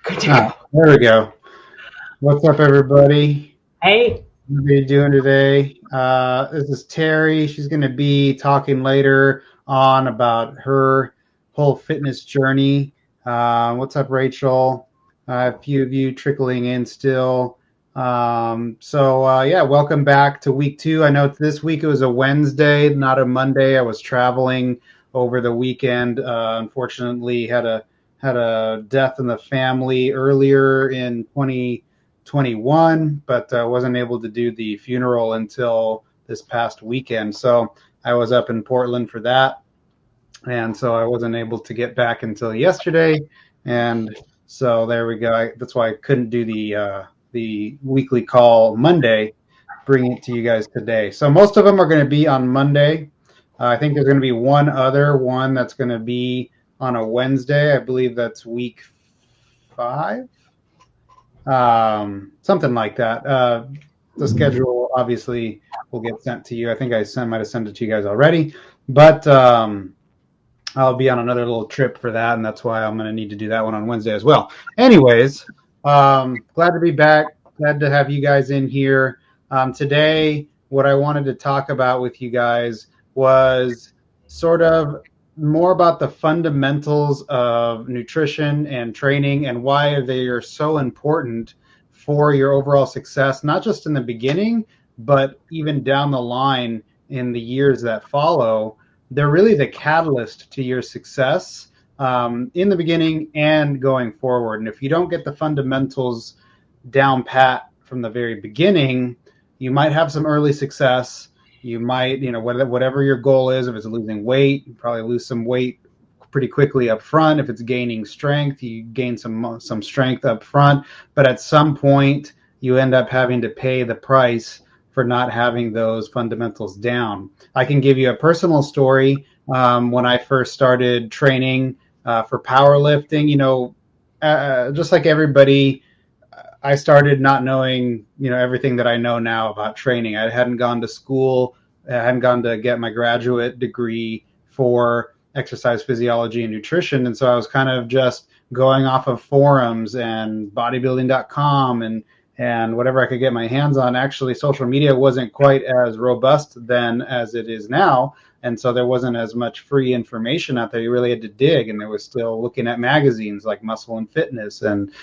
There we go. What's up, everybody? Hey, What are you doing today? This is Terry. She's going to be talking later on about her whole fitness journey. What's up, Rachel? A few of you trickling in still. Yeah, welcome back to week two. I know this week it was a Wednesday, not a Monday. I was traveling over the weekend. Unfortunately, had a death in the family earlier in 2021, but wasn't able to do the funeral until this past weekend. So I was up in Portland for that, and so I wasn't able to get back until yesterday. And so there we go. That's why I couldn't do the weekly call Monday. Bring it to you guys today. So most of them are going to be on Monday. I think there's going to be one other one that's going to be on a Wednesday. I believe that's week 5, something like that. The schedule obviously will get sent to you. I think might have sent it to you guys already, but I'll be on another little trip for that, and that's why I'm going to need to do that one on Wednesday as well. Anyways, glad to be back. Glad to have you guys in here. Today, what I wanted to talk about with you guys was sort of more about the fundamentals of nutrition and training and why they are so important for your overall success, not just in the beginning, but even down the line in the years that follow. They're really the catalyst to your success in the beginning and going forward. And if you don't get the fundamentals down pat from the very beginning, you might have some early success. You might, whatever your goal is, if it's losing weight, you probably lose some weight pretty quickly up front. If it's gaining strength, you gain some strength up front. But at some point, you end up having to pay the price for not having those fundamentals down. I can give you a personal story. When I first started training for powerlifting, just like everybody, I started not knowing, everything that I know now about training. I hadn't gone to school. I hadn't gone to get my graduate degree for exercise physiology and nutrition. And so I was kind of just going off of forums and bodybuilding.com and whatever I could get my hands on. Actually, social media wasn't quite as robust then as it is now. And so there wasn't as much free information out there. You really had to dig, and there was still looking at magazines like Muscle and Fitness and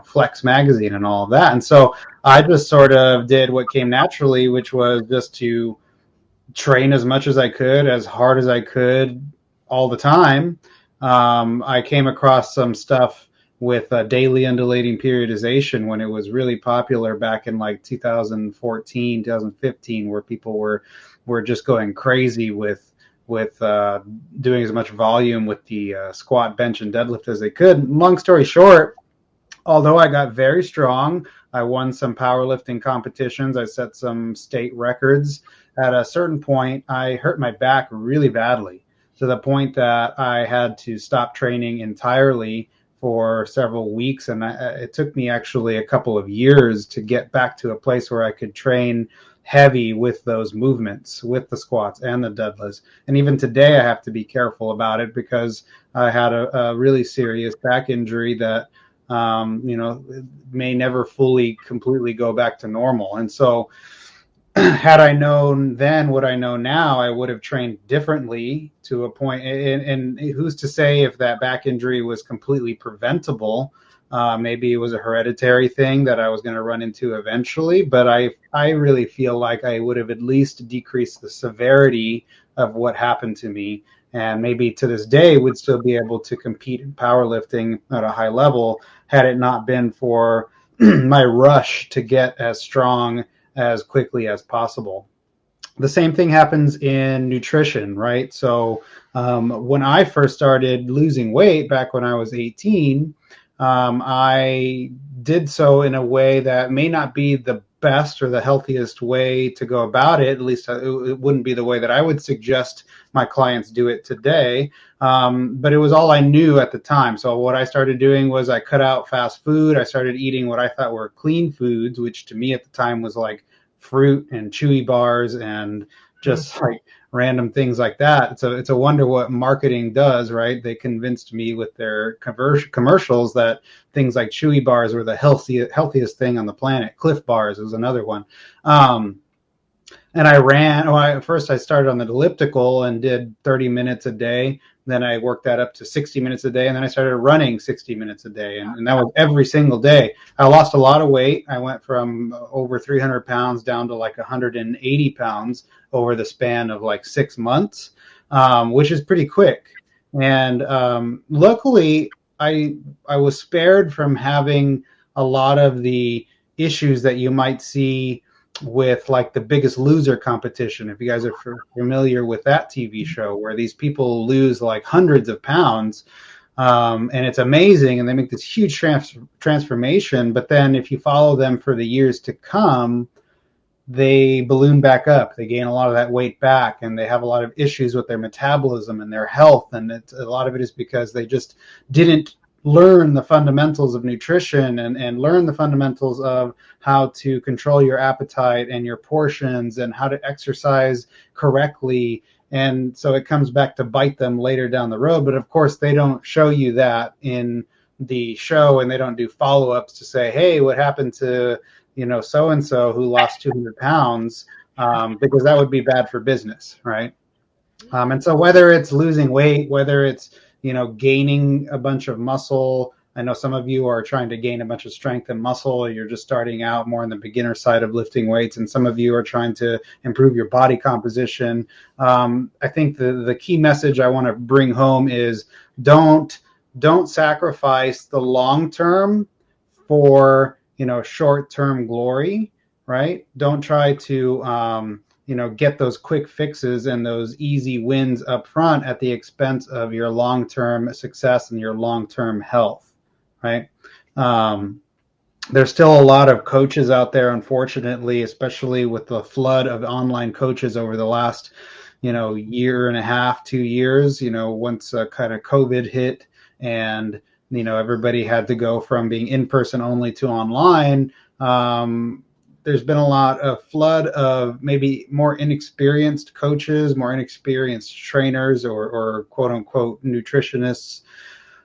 Flex magazine and all of that. And so I just sort of did what came naturally, which was just to train as much as I could, as hard as I could, all the time. I came across some stuff with daily undulating periodization when it was really popular back in like 2014, 2015, where people were just going crazy with doing as much volume with the squat, bench, and deadlift as they could. Long story short, although I got very strong, I won some powerlifting competitions. I set some state records. At a certain point, I hurt my back really badly, to the point that I had to stop training entirely for several weeks. And it took me actually a couple of years to get back to a place where I could train heavy with those movements, with the squats and the deadlifts. And even today, I have to be careful about it because I had a really serious back injury that may never fully, completely go back to normal. And so had I known then what I know now, I would have trained differently to a point. And who's to say if that back injury was completely preventable? Maybe it was a hereditary thing that I was going to run into eventually. But I really feel like I would have at least decreased the severity of what happened to me. And maybe to this day would still be able to compete in powerlifting at a high level had it not been for my rush to get as strong as quickly as possible. The same thing happens in nutrition, right? So when I first started losing weight back when I was 18, I did so in a way that may not be the best or the healthiest way to go about it. At least it wouldn't be the way that I would suggest my clients do it today. But it was all I knew at the time. So what I started doing was I cut out fast food. I started eating what I thought were clean foods, which to me at the time was like fruit and chewy bars and just like random things like that. It's a wonder what marketing does, right? They convinced me with their commercials that things like Chewy bars were the healthiest thing on the planet. Cliff bars was another one. And I ran. First I started on the elliptical and did 30 minutes a day. Then I worked that up to 60 minutes a day, and then I started running 60 minutes a day, and that was every single day. I lost a lot of weight. I went from over 300 pounds down to like 180 pounds over the span of like 6 months, which is pretty quick. And luckily, I was spared from having a lot of the issues that you might see with like the Biggest Loser competition. If you guys are familiar with that TV show, where these people lose like hundreds of pounds, and it's amazing, and they make this huge transformation. But then if you follow them for the years to come, they balloon back up. They gain a lot of that weight back, and they have a lot of issues with their metabolism and their health. And a lot of it is because they just didn't learn the fundamentals of nutrition and learn the fundamentals of how to control your appetite and your portions and how to exercise correctly. And so it comes back to bite them later down the road. But of course, they don't show you that in the show, and they don't do follow-ups to say, hey, what happened to, so-and-so who lost 200 pounds, because that would be bad for business, right? And so whether it's losing weight, whether it's gaining a bunch of muscle. I know some of you are trying to gain a bunch of strength and muscle. You're just starting out more on the beginner side of lifting weights. And some of you are trying to improve your body composition. I think the key message I want to bring home is don't sacrifice the long term for, short term glory, right? Don't try to, get those quick fixes and those easy wins up front at the expense of your long-term success and your long-term health, right? There's still a lot of coaches out there, unfortunately, especially with the flood of online coaches over the last, year and a half, 2 years, once kind of COVID hit and, everybody had to go from being in-person only to online. There's been a flood of maybe more inexperienced coaches, more inexperienced trainers or quote unquote nutritionists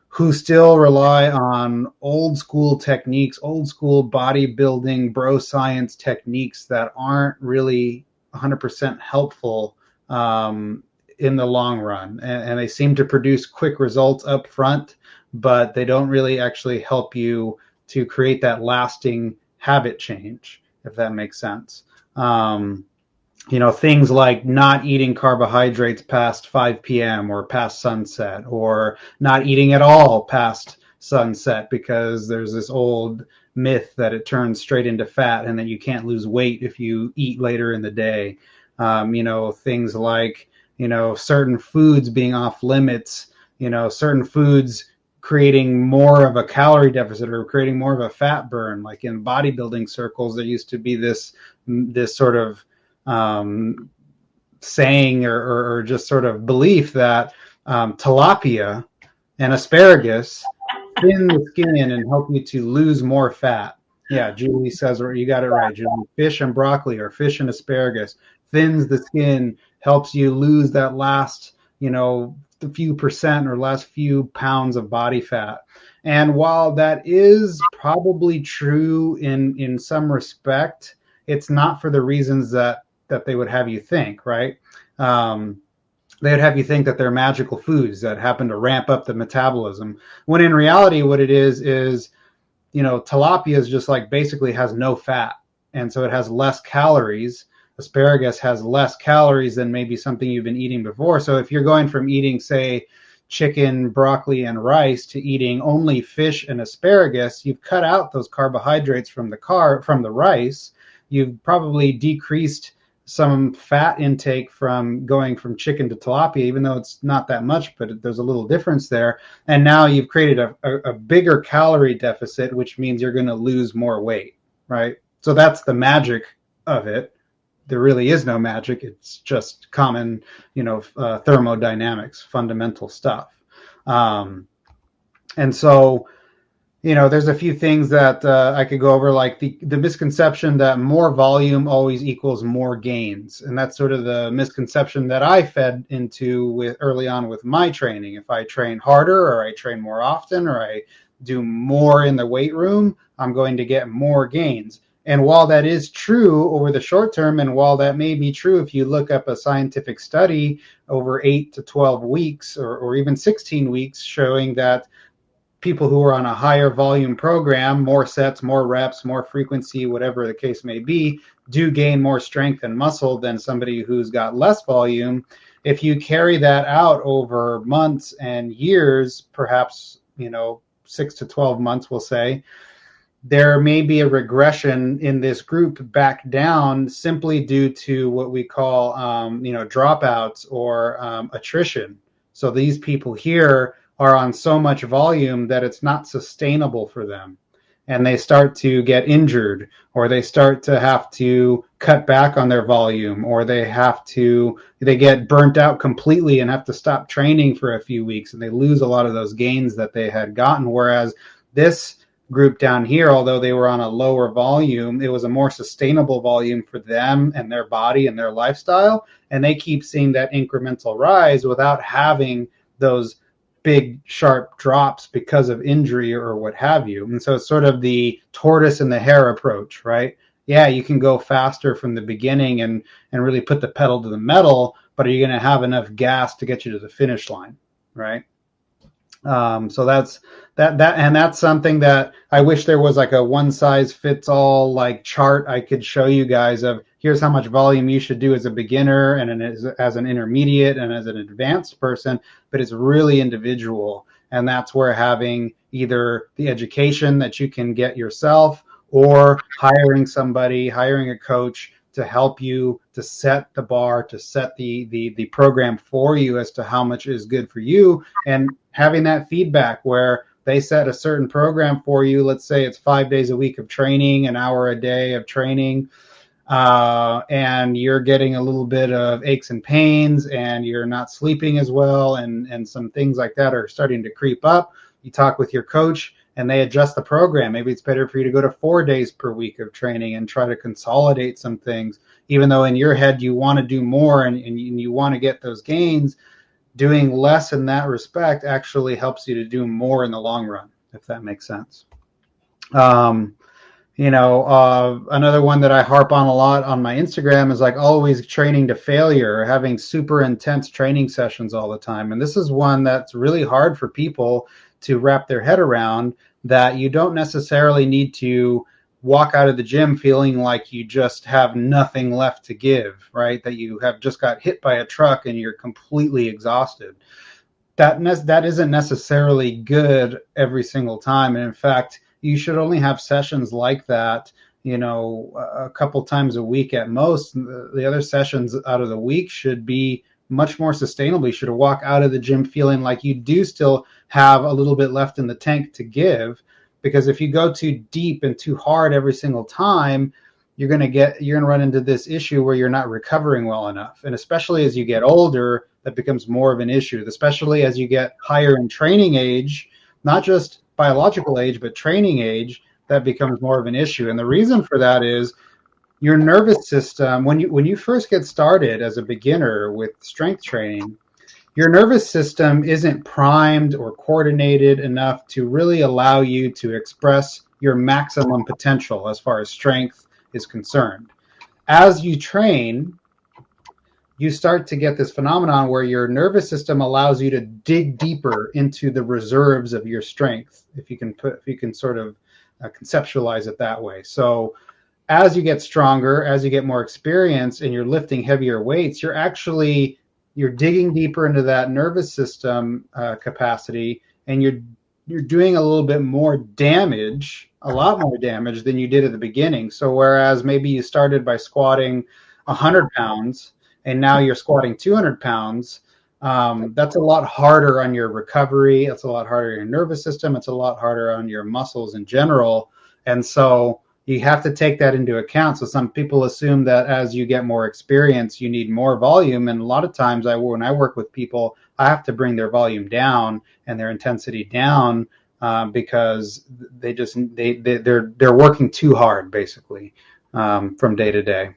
who still rely on old school techniques, old school bodybuilding, bro science techniques that aren't really 100% helpful in the long run. And they seem to produce quick results up front, but they don't really actually help you to create that lasting habit change, if that makes sense. Things like not eating carbohydrates past 5 p.m. or past sunset, or not eating at all past sunset, because there's this old myth that it turns straight into fat and that you can't lose weight if you eat later in the day. Things like, certain foods being off limits, certain foods creating more of a calorie deficit or creating more of a fat burn. Like in bodybuilding circles, there used to be this sort of saying or just sort of belief that tilapia and asparagus thin the skin and help you to lose more fat. Yeah, Julie says, or you got it right, Julie. Fish and broccoli or fish and asparagus thins the skin, helps you lose that last, the few percent or last few pounds of body fat. And while that is probably true in some respect, it's not for the reasons that they would have you think, right? They would have you think that they're magical foods that happen to ramp up the metabolism, when in reality what it is, tilapia is just like basically has no fat. And so it has less calories. Asparagus has less calories than maybe something you've been eating before. So if you're going from eating, say, chicken, broccoli, and rice to eating only fish and asparagus, you've cut out those carbohydrates from the rice. You've probably decreased some fat intake from going from chicken to tilapia, even though it's not that much, but there's a little difference there. And now you've created a bigger calorie deficit, which means you're going to lose more weight, right? So that's the magic of it. There really is no magic. It's just common, thermodynamics, fundamental stuff. And so there's a few things that I could go over, like the misconception that more volume always equals more gains. And that's sort of the misconception that I fed into with early on with my training. If I train harder or I train more often or I do more in the weight room, I'm going to get more gains. And while that is true over the short term, and while that may be true if you look up a scientific study over 8 to 12 weeks or even 16 weeks showing that people who are on a higher volume program, more sets, more reps, more frequency, whatever the case may be, do gain more strength and muscle than somebody who's got less volume. If you carry that out over months and years, perhaps, 6 to 12 months, we'll say, there may be a regression in this group back down simply due to what we call, dropouts or attrition. So these people here are on so much volume that it's not sustainable for them. And they start to get injured, or they start to have to cut back on their volume, or they get burnt out completely and have to stop training for a few weeks, and they lose a lot of those gains that they had gotten. Whereas this group down here, although they were on a lower volume, it was a more sustainable volume for them and their body and their lifestyle. And they keep seeing that incremental rise without having those big sharp drops because of injury or what have you. And so it's sort of the tortoise and the hare approach, right? Yeah, you can go faster from the beginning and really put the pedal to the metal, but are you going to have enough gas to get you to the finish line, right? So that's and that's something that I wish there was like a one size fits all like chart I could show you guys of here's how much volume you should do as a beginner and as an intermediate and as an advanced person, but it's really individual. And that's where having either the education that you can get yourself or hiring a coach to help you to set the bar, to set the program for you as to how much is good for you, and having that feedback where they set a certain program for you. Let's say it's 5 days a week of training, an hour a day of training, and you're getting a little bit of aches and pains and you're not sleeping as well, and some things like that are starting to creep up. You talk with your coach and they adjust the program. Maybe it's better for you to go to 4 days per week of training and try to consolidate some things, even though in your head you want to do more and you want to get those gains. Doing less in that respect actually helps you to do more in the long run, if that makes sense. Another one that I harp on a lot on my Instagram is like always training to failure, having super intense training sessions all the time. And this is one that's really hard for people to wrap their head around, that you don't necessarily need to walk out of the gym feeling like you just have nothing left to give, right? That you have just got hit by a truck and you're completely exhausted. That isn't necessarily good every single time. And in fact, you should only have sessions like that, a couple times a week at most. The other sessions out of the week should be much more sustainable. You should walk out of the gym feeling like you do still have a little bit left in the tank to give. Because if you go too deep and too hard every single time, you're going to run into this issue where you're not recovering well enough. And especially as you get older, that becomes more of an issue, especially as you get higher in training age, not just biological age, but training age, that becomes more of an issue. And the reason for that is your nervous system, when you first get started as a beginner with strength training, your nervous system isn't primed or coordinated enough to really allow you to express your maximum potential as far as strength is concerned. As you train, you start to get this phenomenon where your nervous system allows you to dig deeper into the reserves of your strength, if you can sort of conceptualize it that way. So as you get stronger, as you get more experience and you're lifting heavier weights, you're digging deeper into that nervous system capacity, and you're doing a little bit more damage, a lot more damage than you did at the beginning. So whereas maybe you started by squatting 100 pounds and now you're squatting 200 pounds, that's a lot harder on your recovery. It's a lot harder on your nervous system. It's a lot harder on your muscles in general. And so you have to take that into account. So some people assume that as you get more experience, you need more volume. And a lot of times when I work with people, I have to bring their volume down and their intensity down because they're working too hard basically from day to day.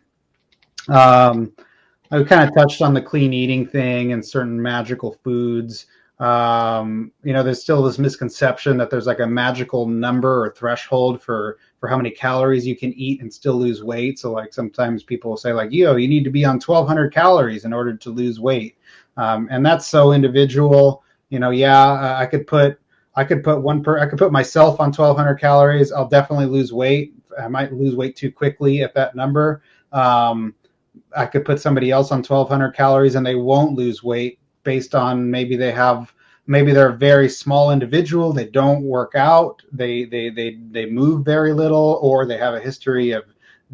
I kind of touched on the clean eating thing and certain magical foods. There's still this misconception that there's like a magical number or threshold for how many calories you can eat and still lose weight. So like sometimes people will say like, you need to be on 1,200 calories in order to lose weight. And that's so individual. I could put myself on 1,200 calories. I'll definitely lose weight. I might lose weight too quickly at that number. I could put somebody else on 1,200 calories and they won't lose weight based on maybe they're a very small individual. They don't work out. They move very little, or they have a history of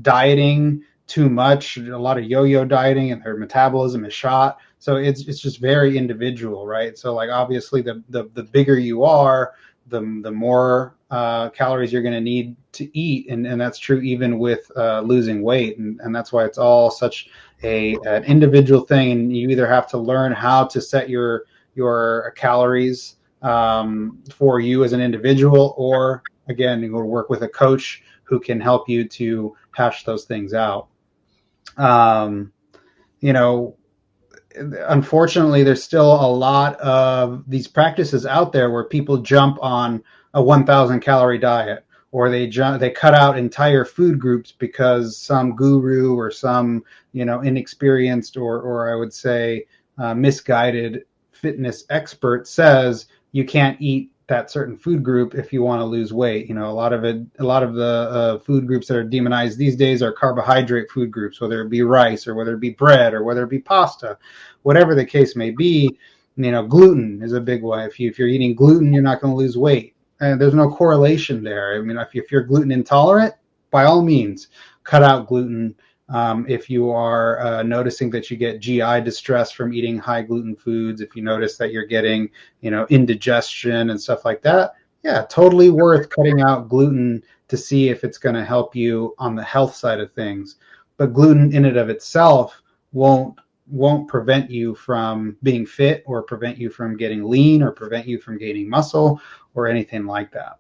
dieting too much, a lot of yo-yo dieting, and their metabolism is shot. So it's just very individual, right? So like obviously the bigger you are, the more calories you're going to need to eat, and that's true even with losing weight, and that's why it's all such an individual thing, and you either have to learn how to set your calories for you as an individual, or again you go to work with a coach who can help you to hash those things out. Unfortunately, there's still a lot of these practices out there where people jump on a 1,000 calorie diet, or they cut out entire food groups because some guru or some inexperienced or I would say misguided fitness expert says you can't eat that certain food group if you want to lose weight. A lot of the food groups that are demonized these days are carbohydrate food groups, whether it be rice or whether it be bread or whether it be pasta, whatever the case may be. Gluten is a big one. If you're eating gluten, you're not going to lose weight. And there's no correlation there. I mean, if you're gluten intolerant, by all means, cut out gluten. If you are noticing that you get GI distress from eating high gluten foods, if you notice that you're getting, indigestion and stuff like that, yeah, totally worth cutting out gluten to see if it's going to help you on the health side of things. But gluten in and of itself won't prevent you from being fit, or prevent you from getting lean, or prevent you from gaining muscle or anything like that.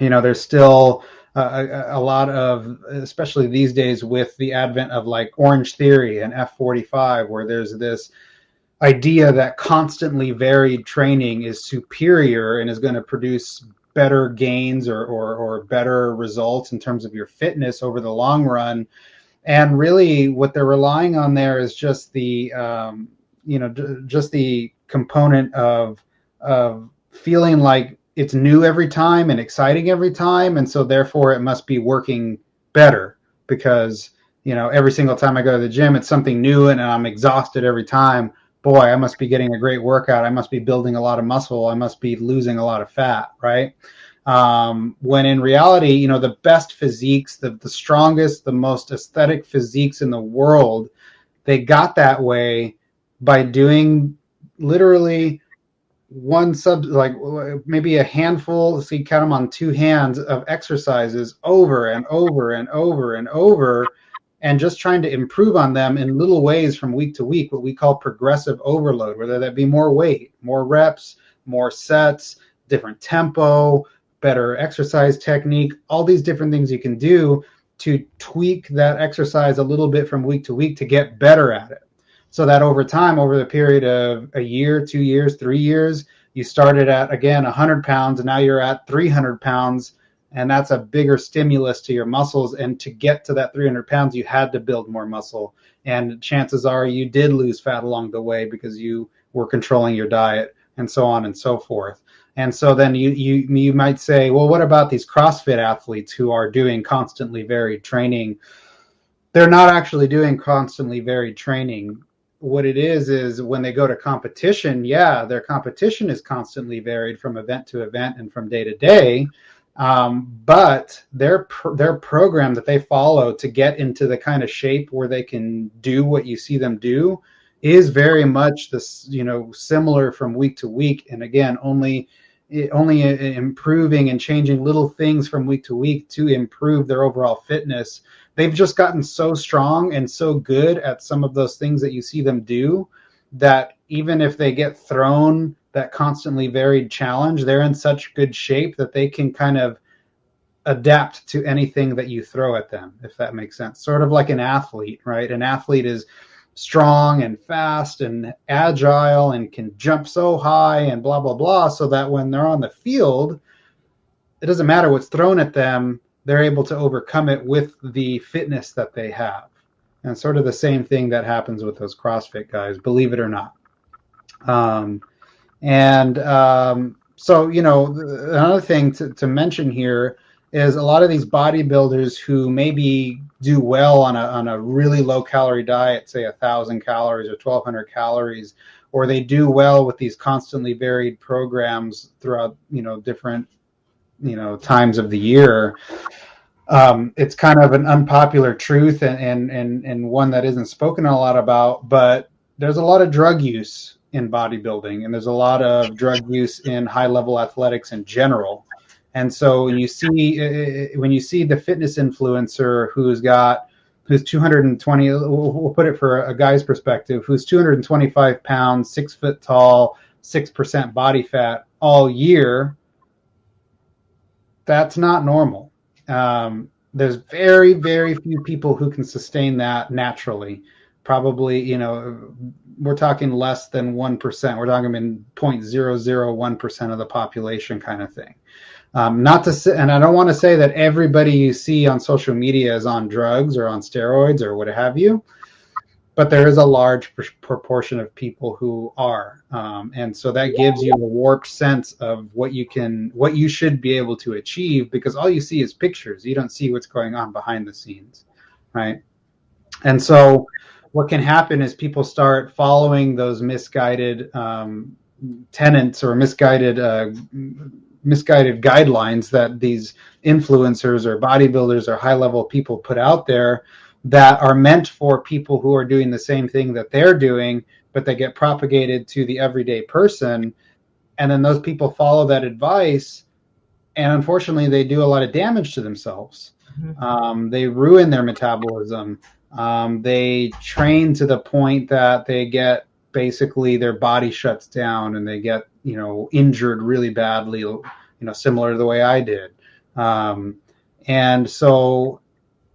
There's still a lot of, especially these days with the advent of like Orange Theory and F45, where there's this idea that constantly varied training is superior and is going to produce better gains or better results in terms of your fitness over the long run. And really what they're relying on there is just the, just the component of feeling like it's new every time and exciting every time. And so therefore it must be working better because, every single time I go to the gym, it's something new and I'm exhausted every time. Boy, I must be getting a great workout. I must be building a lot of muscle. I must be losing a lot of fat, right? When in reality, the best physiques, the strongest, the most aesthetic physiques in the world, they got that way by doing literally maybe a handful, so you count them on two hands, of exercises over and over and over and over, and just trying to improve on them in little ways from week to week, what we call progressive overload, whether that be more weight, more reps, more sets, different tempo, better exercise technique, all these different things you can do to tweak that exercise a little bit from week to week to get better at it. So that over time, over the period of a year, 2 years, 3 years, you started at, again, 100 pounds, and now you're at 300 pounds, and that's a bigger stimulus to your muscles. And to get to that 300 pounds, you had to build more muscle. And chances are you did lose fat along the way because you were controlling your diet and so on and so forth. And so then you might say, well, what about these CrossFit athletes who are doing constantly varied training? They're not actually doing constantly varied training. What it is when they go to competition, yeah, their competition is constantly varied from event to event and from day to day. But their program that they follow to get into the kind of shape where they can do what you see them do is very much this, similar from week to week. And again, only improving and changing little things from week to week to improve their overall fitness. They've just gotten so strong and so good at some of those things that you see them do that even if they get thrown that constantly varied challenge, they're in such good shape that they can kind of adapt to anything that you throw at them, if that makes sense. Sort of like an athlete, right? An athlete is strong and fast and agile and can jump so high and blah, blah, blah, so that when they're on the field, it doesn't matter what's thrown at them, they're able to overcome it with the fitness that they have. And sort of the same thing that happens with those CrossFit guys, believe it or not. So, another thing to mention here is a lot of these bodybuilders who maybe do well on a really low calorie diet, say 1,000 calories or 1,200 calories, or they do well with these constantly varied programs throughout, different, times of the year. It's kind of an unpopular truth and one that isn't spoken a lot about, but there's a lot of drug use in bodybuilding, and there's a lot of drug use in high level athletics in general. And so when you see the fitness influencer who's 220, we'll put it for a guy's perspective, who's 225 pounds, 6 foot tall, 6% body fat all year, that's not normal. There's very, very few people who can sustain that naturally. Probably, we're talking less than 1%. We're talking in 0.001% of the population kind of thing. Not to say, and I don't want to say that everybody you see on social media is on drugs or on steroids or what have you, but there is a large proportion of people who are, and so that gives you a warped sense of what you should be able to achieve, because all you see is pictures. You don't see what's going on behind the scenes, right? And so what can happen is people start following those misguided tenets or misguided guidelines that these influencers or bodybuilders or high-level people put out there that are meant for people who are doing the same thing that they're doing, but they get propagated to the everyday person. And then those people follow that advice, and unfortunately they do a lot of damage to themselves. Mm-hmm. They ruin their metabolism. They train to the point that they get, basically their body shuts down and they get, injured really badly, similar to the way I did. And so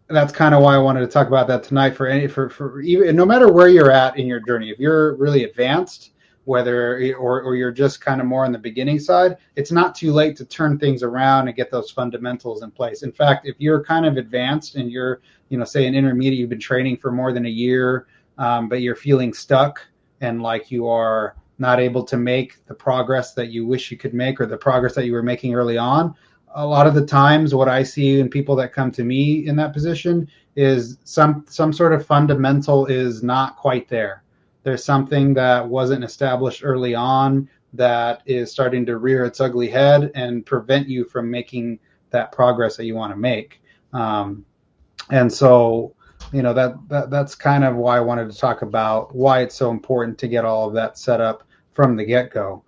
that's kind of why I wanted to talk about that tonight, for even, no matter where you're at in your journey. If you're really advanced, whether or you're just kind of more on the beginning side, it's not too late to turn things around and get those fundamentals in place. In fact, if you're kind of advanced and you're, say an intermediate, you've been training for more than a year, but you're feeling stuck and like you are not able to make the progress that you wish you could make, or the progress that you were making early on, a lot of the times what I see in people that come to me in that position is some sort of fundamental is not quite there. There's something that wasn't established early on that is starting to rear its ugly head and prevent you from making that progress that you want to make. And so, that's kind of why I wanted to talk about why it's so important to get all of that set up from the get-go.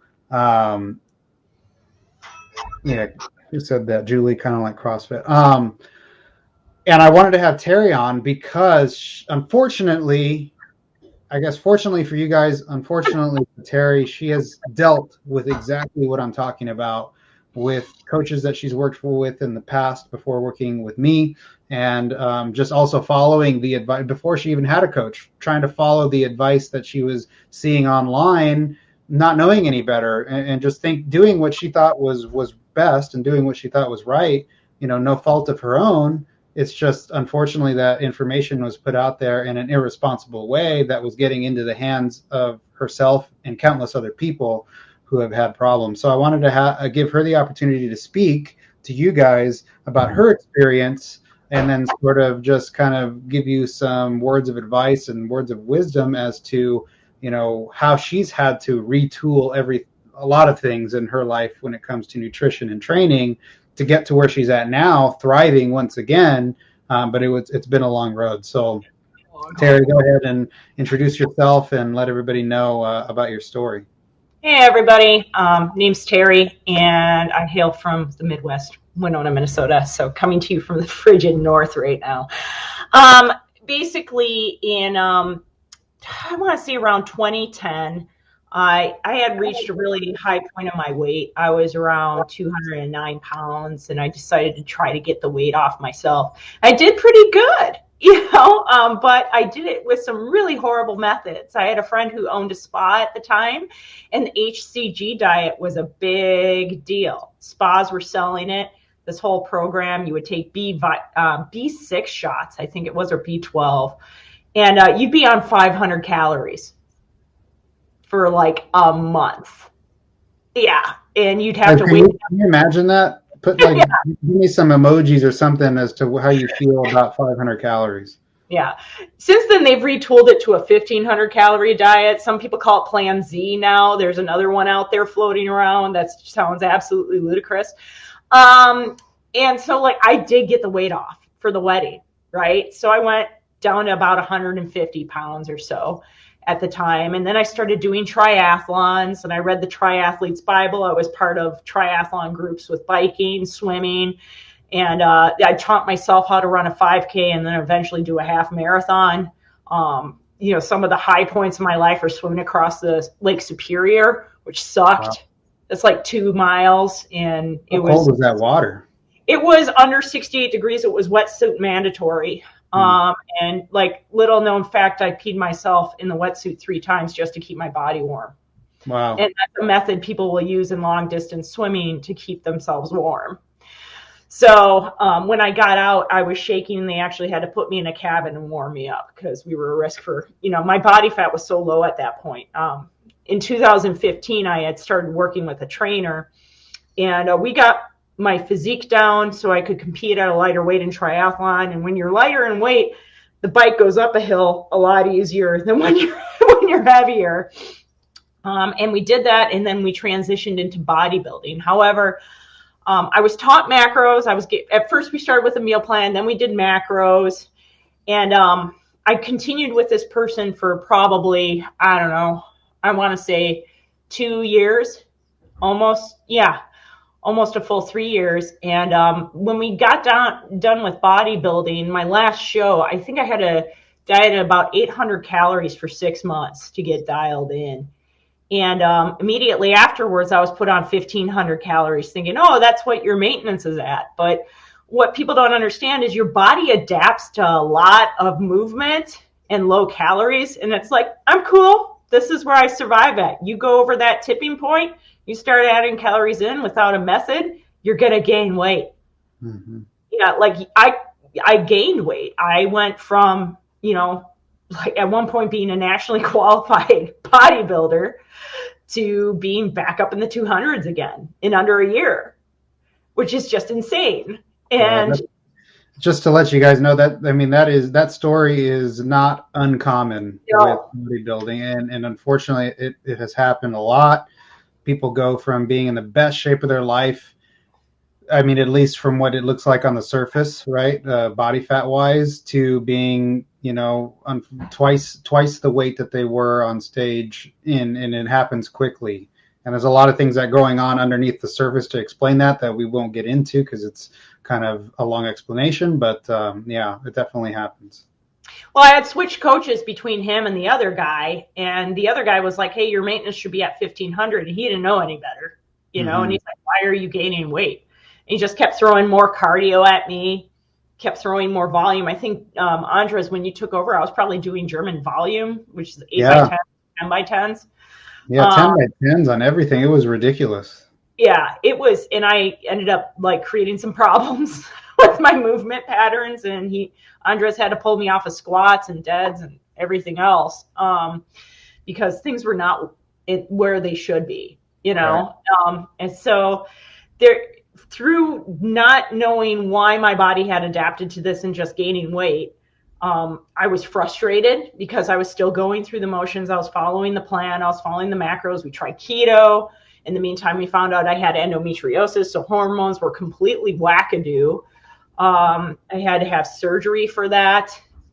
You said that, Julie, kind of like CrossFit. And I wanted to have Terry on because, unfortunately, I guess fortunately for you guys, unfortunately for Terry, she has dealt with exactly what I'm talking about with coaches that she's worked with in the past before working with me, and just also following the advice before she even had a coach, trying to follow the advice that she was seeing online, not knowing any better, and just doing what she thought was best and doing what she thought was right, no fault of her own. It's just, unfortunately, that information was put out there in an irresponsible way that was getting into the hands of herself and countless other people who have had problems. So I wanted to give her the opportunity to speak to you guys about her experience, and then sort of just kind of give you some words of advice and words of wisdom as to, how she's had to retool a lot of things in her life when it comes to nutrition and training to get to where she's at now, thriving once again. But it's been a long road. So Terry, go ahead and introduce yourself and let everybody know about your story. Hey, everybody. Name's Terry, and I hail from the Midwest, Winona, Minnesota. So coming to you from the frigid north right now. Basically, in, I want to say around 2010, I had reached a really high point of my weight. I was around 209 pounds, and I decided to try to get the weight off myself. I did pretty good, but I did it with some really horrible methods. I had a friend who owned a spa at the time, and the HCG diet was a big deal. Spas were selling it. This whole program, you would take B6 shots, I think it was, or B12, and you'd be on 500 calories for like a month. Yeah. And you'd have to wait. Can you imagine that? Put like, yeah. Give me some emojis or something as to how you feel about 500 calories. Yeah. Since then, they've retooled it to a 1,500 calorie diet. Some people call it Plan Z now. There's another one out there floating around that sounds absolutely ludicrous. And so like I did get the weight off for the wedding, right? So I went down to about 150 pounds or so at the time. And then I started doing triathlons, and I read the Triathlete's Bible. I was part of triathlon groups with biking, swimming, and I taught myself how to run a 5K and then eventually do a half marathon. Some of the high points of my life are swimming across the Lake Superior, which sucked. Wow. It's like 2 miles, and how cold was that water? It was under 68 degrees. It was wetsuit mandatory. And like little known fact, I peed myself in the wetsuit 3 times just to keep my body warm. Wow. And that's a method people will use in long distance swimming to keep themselves warm. So when I got out, I was shaking, and they actually had to put me in a cabin and warm me up because we were a risk for, my body fat was so low at that point. In 2015, I had started working with a trainer, and we got my physique down so I could compete at a lighter weight in triathlon. And when you're lighter in weight, the bike goes up a hill a lot easier than when you're heavier. And we did that, and then we transitioned into bodybuilding. However, I was taught macros. At first we started with a meal plan, then we did macros, and I continued with this person for probably, I don't know, I want to say 2 years, almost a full 3 years. And when we got done with bodybuilding, my last show, I think I had a diet at about 800 calories for 6 months to get dialed in. And immediately afterwards, I was put on 1,500 calories thinking, oh, that's what your maintenance is at. But what people don't understand is your body adapts to a lot of movement and low calories. And it's like, I'm cool. This is where I survive at. You go over that tipping point, you start adding calories in without a method, you're going to gain weight. Mm-hmm. Yeah, like I gained weight. I went from, like at one point being a nationally qualified bodybuilder to being back up in the 200s again in under a year, which is just insane. And just to let you guys know that story is not uncommon with bodybuilding, and unfortunately it has happened a lot. People go from being in the best shape of their life, at least from what it looks like on the surface, right, body fat wise, to being twice the weight that they were on stage, and it happens quickly. And there's a lot of things that are going on underneath the surface to explain that we won't get into because it's kind of a long explanation. But it definitely happens. Well, I had switched coaches between him and the other guy. And the other guy was like, hey, your maintenance should be at 1,500. And he didn't know any better, mm-hmm. And he's like, why are you gaining weight? And he just kept throwing more cardio at me, kept throwing more volume. I think, Andres, when you took over, I was probably doing German volume, which is 8x10, 10x10s. Yeah, 10x10s on everything. It was ridiculous. Yeah, it was. And I ended up like creating some problems with my movement patterns. And Andres had to pull me off of squats and deads and everything else because things were not where they should be, Right. And so through not knowing why my body had adapted to this and just gaining weight, I was frustrated because I was still going through the motions. I was following the plan. I was following the macros. We tried keto. In the meantime, we found out I had endometriosis, so hormones were completely wackadoo. I had to have surgery for that.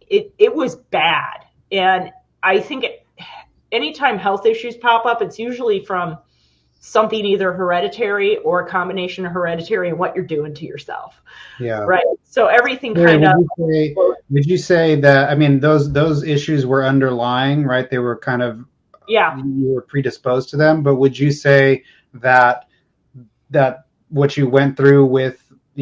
It was bad. And I think anytime health issues pop up, it's usually from something either hereditary or a combination of hereditary and what you're doing to yourself. Yeah. Right. So everything kind of. Would you say that, those issues were underlying, right? They were kind of Yeah. you were predisposed to them. But would you say that what you went through with,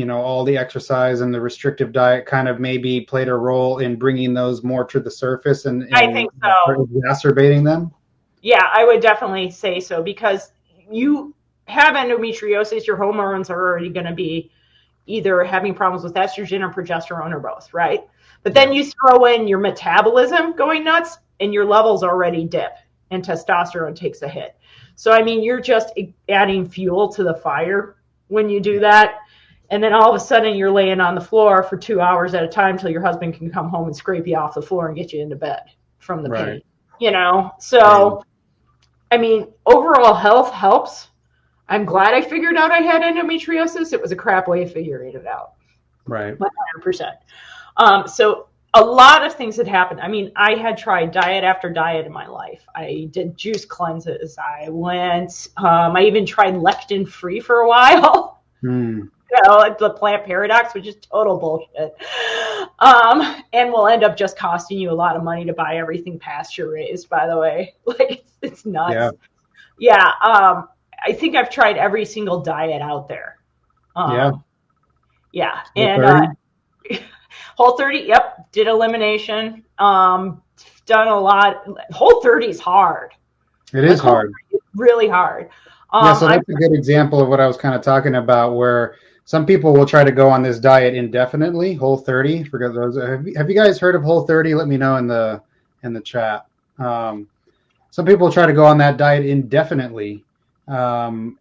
all the exercise and the restrictive diet kind of maybe played a role in bringing those more to the surface I and think so. exacerbating them? Yeah, I would definitely say so, because you have endometriosis, your hormones are already going to be either having problems with estrogen or progesterone or both, right? But then you throw in your metabolism going nuts and your levels already dip and testosterone takes a hit. So, I mean, you're just adding fuel to the fire when you do that. And then all of a sudden you're laying on the floor for 2 hours at a time till your husband can come home and scrape you off the floor and get you into bed from the pain, So, I mean, overall health helps. I'm glad I figured out I had endometriosis. It was a crap way of figuring it out. Right. 100%. So a lot of things had happened. I mean, I had tried diet after diet in my life. I did juice cleanses. I even tried lectin free for a while. The plant paradox, which is total bullshit. And will end up just costing you a lot of money to buy everything pasture raised, by the way. Like, it's nuts. Yeah. I think I've tried every single diet out there. Yeah. And Whole30, yep, did elimination. Done a lot. Whole30 is hard. It is hard. It's really hard. So that's a good example of what I was kind of talking about, where some people will try to go on this diet indefinitely. Whole30, forget those. Have you guys heard of Whole30? Let me know in the chat. Some people try to go on that diet indefinitely. And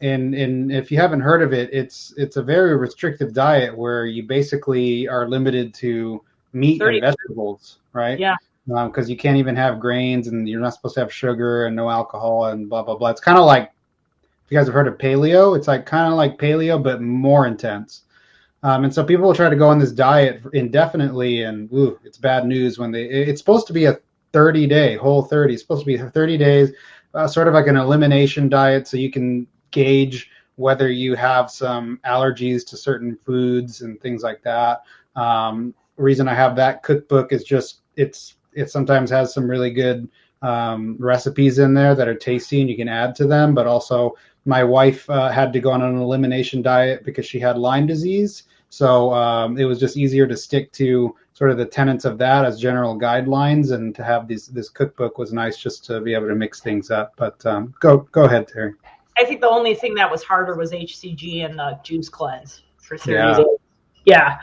if you haven't heard of it, it's a very restrictive diet where you basically are limited to meat and vegetables, right? Yeah. Because you can't even have grains, and you're not supposed to have sugar and no alcohol and blah, blah, blah. It's kind of like, if you guys have heard of paleo, it's like kind of like paleo, but more intense. And so people will try to go on this diet indefinitely, and it's bad news when it's supposed to be a 30-day, Whole30. It's supposed to be 30 days. Sort of like an elimination diet, so you can gauge whether you have some allergies to certain foods and things like that. Reason I have that cookbook is just it sometimes has some really good recipes in there that are tasty and you can add to them. But also, my wife had to go on an elimination diet because she had Lyme disease, so it was just easier to stick to sort of the tenets of that as general guidelines, and to have this cookbook was nice just to be able to mix things up. But go ahead, Terry. I think the only thing that was harder was HCG and the juice cleanse for 30 days. Yeah.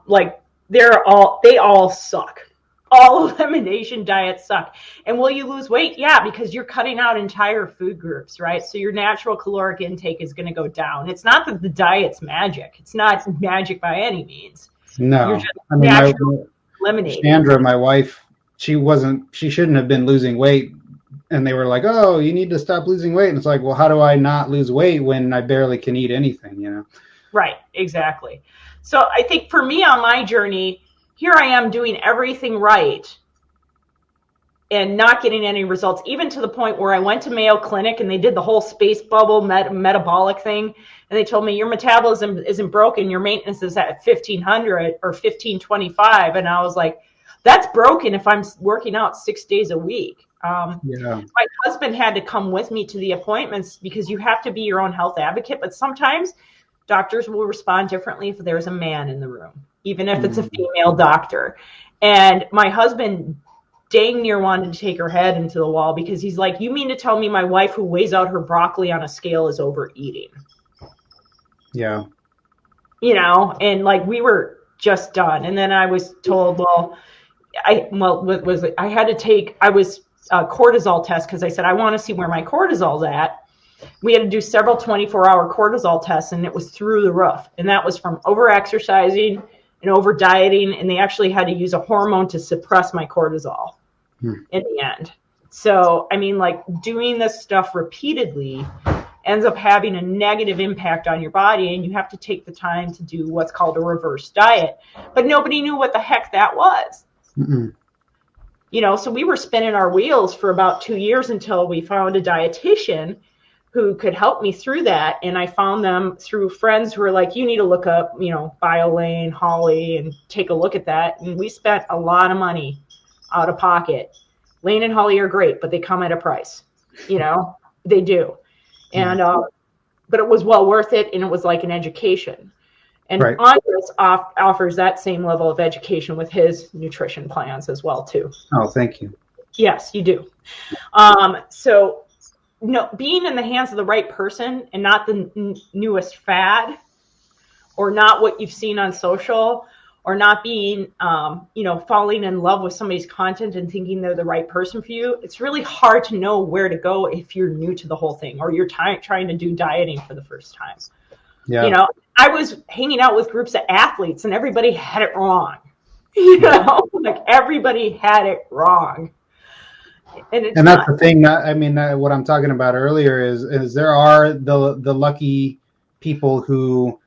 Like they all suck. All elimination diets suck. And will you lose weight? Yeah, because you're cutting out entire food groups, right? So your natural caloric intake is going to go down. It's not that the diet's magic. It's not magic by any means. No, I mean, eliminating. Chandra, my wife, she shouldn't have been losing weight, and they were like, "Oh, you need to stop losing weight." And it's like, well, how do I not lose weight when I barely can eat anything? Right, exactly. So I think for me on my journey, here I am doing everything right and not getting any results, even to the point where I went to Mayo Clinic and they did the whole space bubble metabolic thing. And they told me your metabolism isn't broken. Your maintenance is at 1500 or 1525. And I was like, that's broken if I'm working out 6 days a week. My husband had to come with me to the appointments because you have to be your own health advocate. But sometimes doctors will respond differently if there's a man in the room, even if it's a female doctor. And my husband dang near wanted to take her head into the wall because he's like, you mean to tell me my wife who weighs out her broccoli on a scale is overeating? Yeah. And like we were just done. And then I was told, I had to take a cortisol test because I said, I want to see where my cortisol's at. We had to do several 24-hour cortisol tests, and it was through the roof. And that was from over-exercising and over-dieting, and they actually had to use a hormone to suppress my cortisol in the end. So, I mean, like doing this stuff repeatedly ends up having a negative impact on your body, and you have to take the time to do what's called a reverse diet. But nobody knew what the heck that was. So we were spinning our wheels for about 2 years until we found a dietitian who could help me through that. And I found them through friends who were like, you need to look up, BioLane, Holly, and take a look at that. And we spent a lot of money out of pocket Lane and Holly are great, but they come at a price. They do. And but it was well worth it, and it was like an education. And Right. Andres offers that same level of education with his nutrition plans as well too. Oh, thank you. Yes, you do. So, being in the hands of the right person and not the newest fad, or not what you've seen on social, or not being, falling in love with somebody's content and thinking they're the right person for you. It's really hard to know where to go if you're new to the whole thing, or you're trying to do dieting for the first time. Yeah. I was hanging out with groups of athletes and everybody had it wrong. Like everybody had it wrong. And that's the thing. What I'm talking about earlier is there are the lucky people who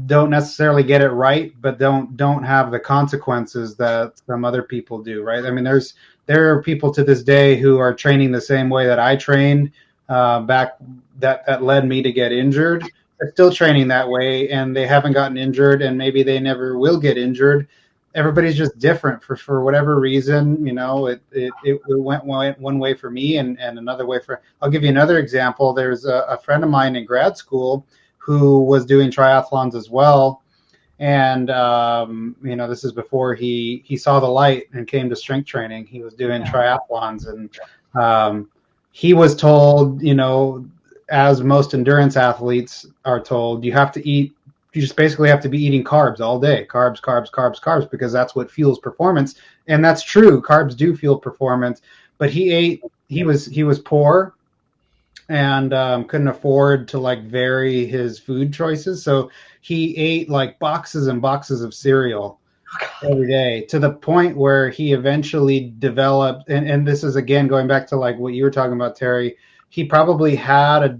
don't necessarily get it right, but don't have the consequences that some other people do, right? I mean, there are people to this day who are training the same way that I trained back that led me to get injured. They're still training that way, and they haven't gotten injured, and maybe they never will get injured. Everybody's just different for whatever reason. It went one way for me and another way for. I'll give you another example. There's a friend of mine in grad school who was doing triathlons as well, and this is before he saw the light and came to strength training. He was doing triathlons, and he was told, as most endurance athletes are told, you just basically have to be eating carbs all day. Carbs, because that's what fuels performance. And that's true. Carbs do fuel performance. But he was poor and couldn't afford to vary his food choices. So he ate boxes and boxes of cereal every day, to the point where he eventually developed, and this is again going back to what you were talking about, Terry. He probably had a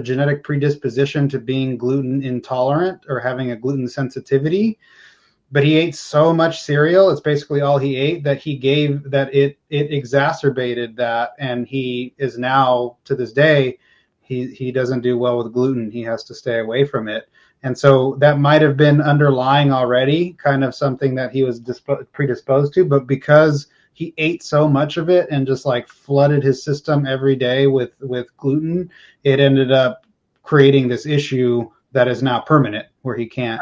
genetic predisposition to being gluten intolerant or having a gluten sensitivity, but he ate so much cereal, it's basically all he ate, that it exacerbated that, and he is now, to this day, he doesn't do well with gluten. He has to stay away from it. And so that might have been underlying already, kind of something that he was predisposed to, but because he ate so much of it and just flooded his system every day with gluten, it ended up creating this issue that is now permanent, where he can't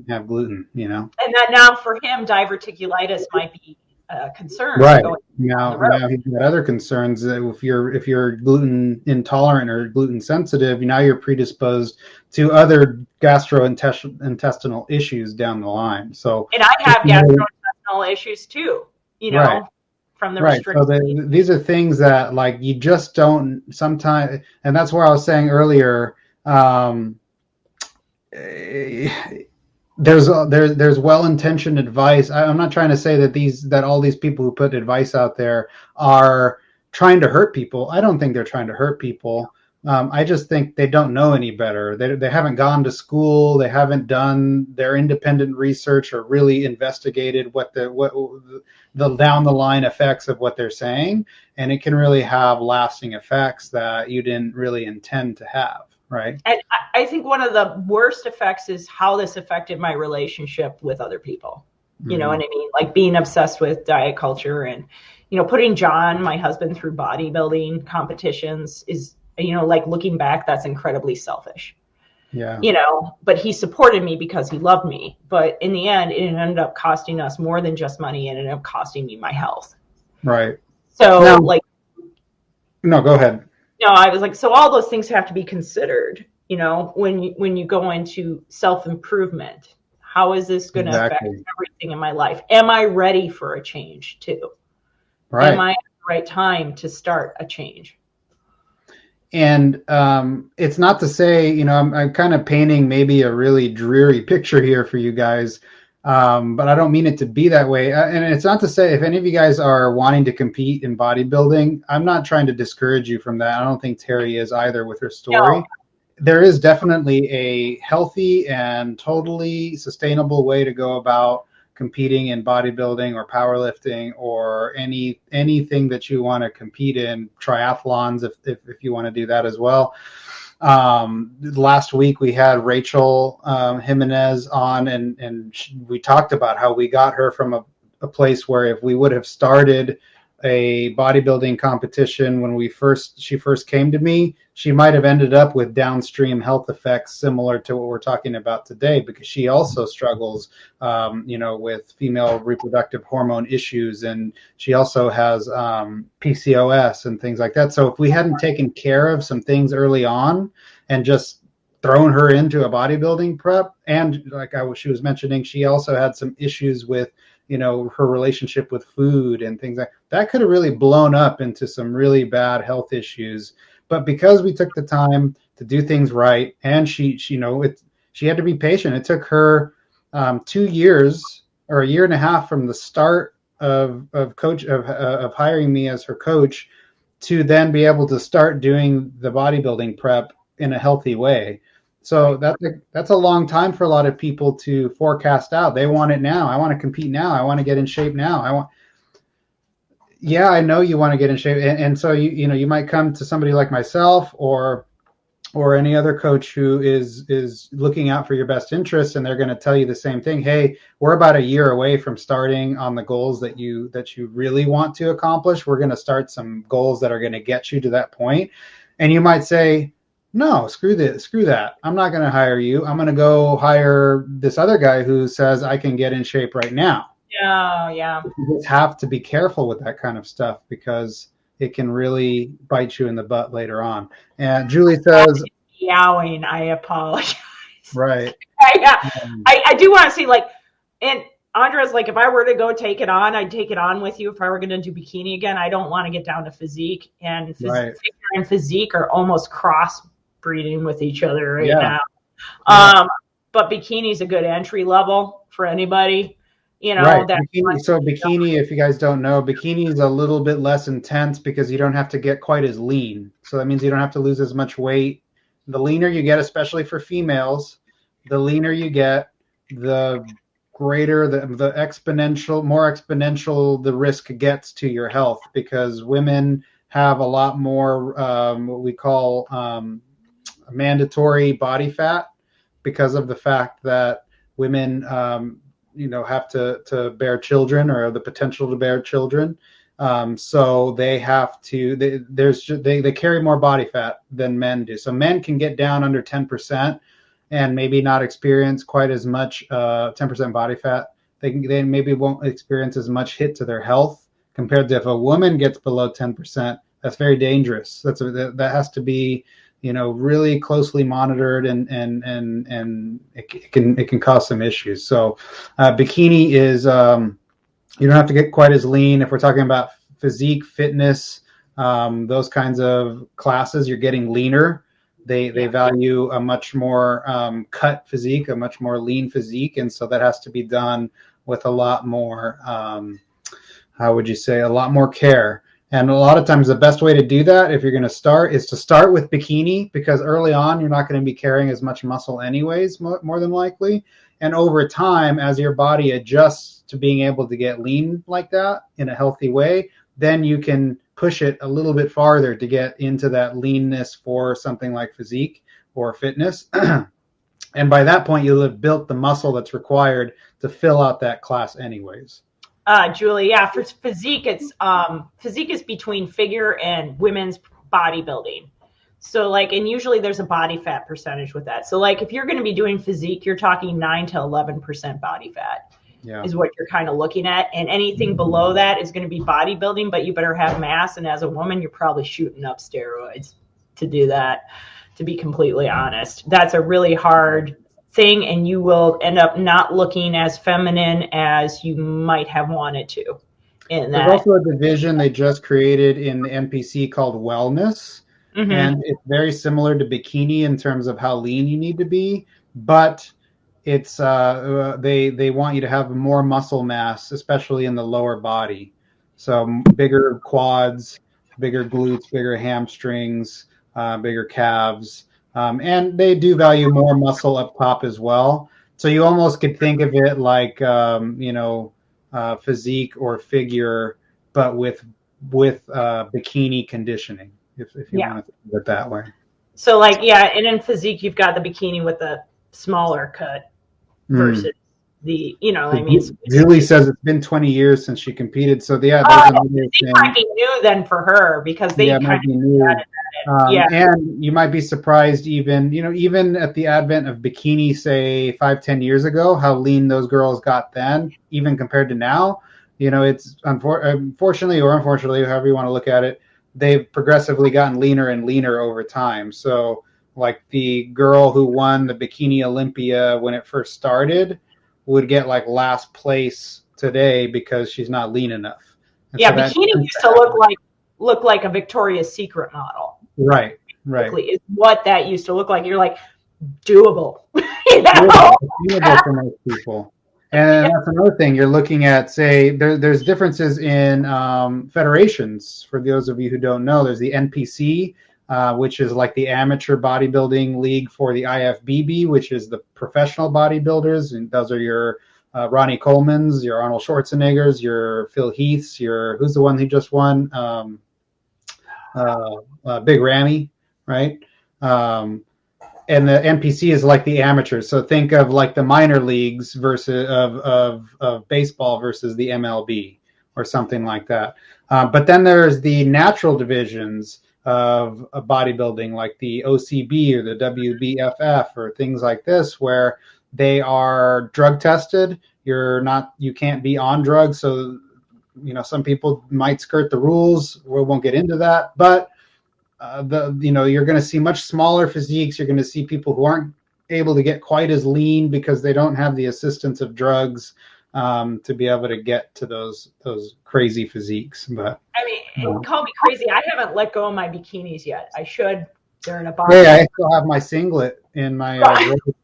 have gluten, And that now for him, diverticulitis might be a concern. Right. Now he's got other concerns. If you're gluten intolerant or gluten sensitive, now you're predisposed to other gastrointestinal issues down the line. So, and I have gastrointestinal issues too, right. From the right. So these are things that you just don't sometimes, and that's where I was saying earlier. There's well-intentioned advice. I'm not trying to say that all these people who put advice out there are trying to hurt people. I don't think they're trying to hurt people. I just think they don't know any better. They haven't gone to school. They haven't done their independent research or really investigated what the down the line effects of what they're saying, and it can really have lasting effects that you didn't really intend to have. Right. And I think one of the worst effects is how this affected my relationship with other people. Mm-hmm. You know what I mean? Being obsessed with diet culture and, putting John, my husband, through bodybuilding competitions is, looking back, that's incredibly selfish. Yeah. But he supported me because he loved me. But in the end, it ended up costing us more than just money. It ended up costing me my health. Right. So no, go ahead. No, I was so all those things have to be considered, when you go into self-improvement. How is this going to affect everything in my life? Am I ready for a change too? Right. Am I at the right time to start a change? And it's not to say, I'm kind of painting maybe a really dreary picture here for you guys, but I don't mean it to be that way. And it's not to say if any of you guys are wanting to compete in bodybuilding, I'm not trying to discourage you from that. I don't think Terry is either with her story. No. There is definitely a healthy and totally sustainable way to go about competing in bodybuilding or powerlifting or anything that you want to compete in, triathlons if you want to do that as well. Last week we had Rachel Jimenez on, and we talked about how we got her from a place where if we would have started a bodybuilding competition when she first came to me, she might have ended up with downstream health effects similar to what we're talking about today, because she also struggles, with female reproductive hormone issues, and she also has PCOS and things like that. So if we hadn't taken care of some things early on and just thrown her into a bodybuilding prep, and she was mentioning, she also had some issues with her relationship with food and things like that could have really blown up into some really bad health issues. But because we took the time to do things right, and she had to be patient. It took her 2 years or a year and a half from the start of hiring me as her coach to then be able to start doing the bodybuilding prep in a healthy way. So that's a long time for a lot of people to forecast out. They want it now. I want to compete now. I want to get in shape now. I know you want to get in shape, and so you might come to somebody like myself or any other coach who is looking out for your best interests, and they're going to tell you the same thing. Hey, we're about a year away from starting on the goals that you really want to accomplish. We're going to start some goals that are going to get you to that point, and you might say, no, screw that. I'm not going to hire you. I'm going to go hire this other guy who says I can get in shape right now. Yeah. You just have to be careful with that kind of stuff, because it can really bite you in the butt later on. And Julie says, yowling, I apologize. Right. I do want to see, and Andrea's like, if I were to go take it on, I'd take it on with you. If I were going to do bikini again, I don't want to get down to physique, and figure and physique are almost cross-breeding with each other right now. But bikini is a good entry level for anybody. Bikini, if you guys don't know, bikini is a little bit less intense because you don't have to get quite as lean. So that means you don't have to lose as much weight. The leaner you get, especially for females, the leaner you get, the greater the more exponential the risk gets to your health, because women have a lot more what we call mandatory body fat, because of the fact that women have to bear children, or the potential to bear children. So they have to, they carry more body fat than men do. So men can get down under 10% and maybe not experience quite as much 10% body fat. They maybe won't experience as much hit to their health, compared to if a woman gets below 10%. That's very dangerous. That has to be really closely monitored, and it can cause some issues. So bikini is you don't have to get quite as lean. If we're talking about physique, fitness, those kinds of classes, you're getting leaner. They value a much more cut physique, a much more lean physique, and so that has to be done with a lot more a lot more care. And a lot of times the best way to do that, if you're going to start, is to start with bikini, because early on you're not going to be carrying as much muscle anyways, more than likely. And over time, as your body adjusts to being able to get lean like that in a healthy way, then you can push it a little bit farther to get into that leanness for something like physique or fitness. And by that point, you'll have built the muscle that's required to fill out that class anyways. Julie, for physique, physique is between figure and women's bodybuilding. So and usually there's a body fat percentage with that. So if you're going to be doing physique, you're talking 9 to 11% body fat is what you're kind of looking at. And anything below that is going to be bodybuilding, but you better have mass. And as a woman, you're probably shooting up steroids to do that, to be completely honest. That's a really hard thing, and you will end up not looking as feminine as you might have wanted to. There's also a division they just created in the NPC called wellness, and it's very similar to bikini in terms of how lean you need to be, but it's they want you to have more muscle mass, especially in the lower body. So bigger quads, bigger glutes, bigger hamstrings, bigger calves. And they do value more muscle up top as well. So you almost could think of it like, physique or figure, but with bikini conditioning, if you want to think of it that way. So and in physique, you've got the bikini with the smaller cut versus I mean, Julie says it's been 20 years since she competed. So yeah, there's oh, another it thing. might be new then for her because they Yeah, it kind might be of new. added that in. Yeah. And you might be surprised even at the advent of bikini, say 5-10 years ago, how lean those girls got then, even compared to now. It's unfortunately or unfortunately, however you want to look at it, they've progressively gotten leaner and leaner over time. So like the girl who won the Bikini Olympia when it first started would get like last place today because she's not lean enough. And Yeah, so that bikini used to look like a Victoria's Secret model. right. Is what that used to look like. You're like, doable. Doable for most people. And that's another thing. You're looking at, say, there's differences in federations. For those of you who don't know, there's the NPC, which is like the amateur bodybuilding league for the IFBB, which is the professional bodybuilders. And those are your Ronnie Coleman's, your Arnold Schwarzeneggers, your Phil Heaths, who's the one who just won? Big Ramy, right? And the NPC is like the amateurs. So think of like the minor leagues versus of baseball versus the MLB or something like that. But then there's the natural divisions of bodybuilding, like the OCB or the WBFF or things like this, where they are drug tested. You can't be on drugs. So, some people might skirt the rules. We won't get into that, but you're going to see much smaller physiques. You're going to see people who aren't able to get quite as lean because they don't have the assistance of drugs to be able to get to those crazy physiques. But I mean, call me crazy. I haven't let go of my bikinis yet. I should. They're in a box. Hey, I still have my singlet in my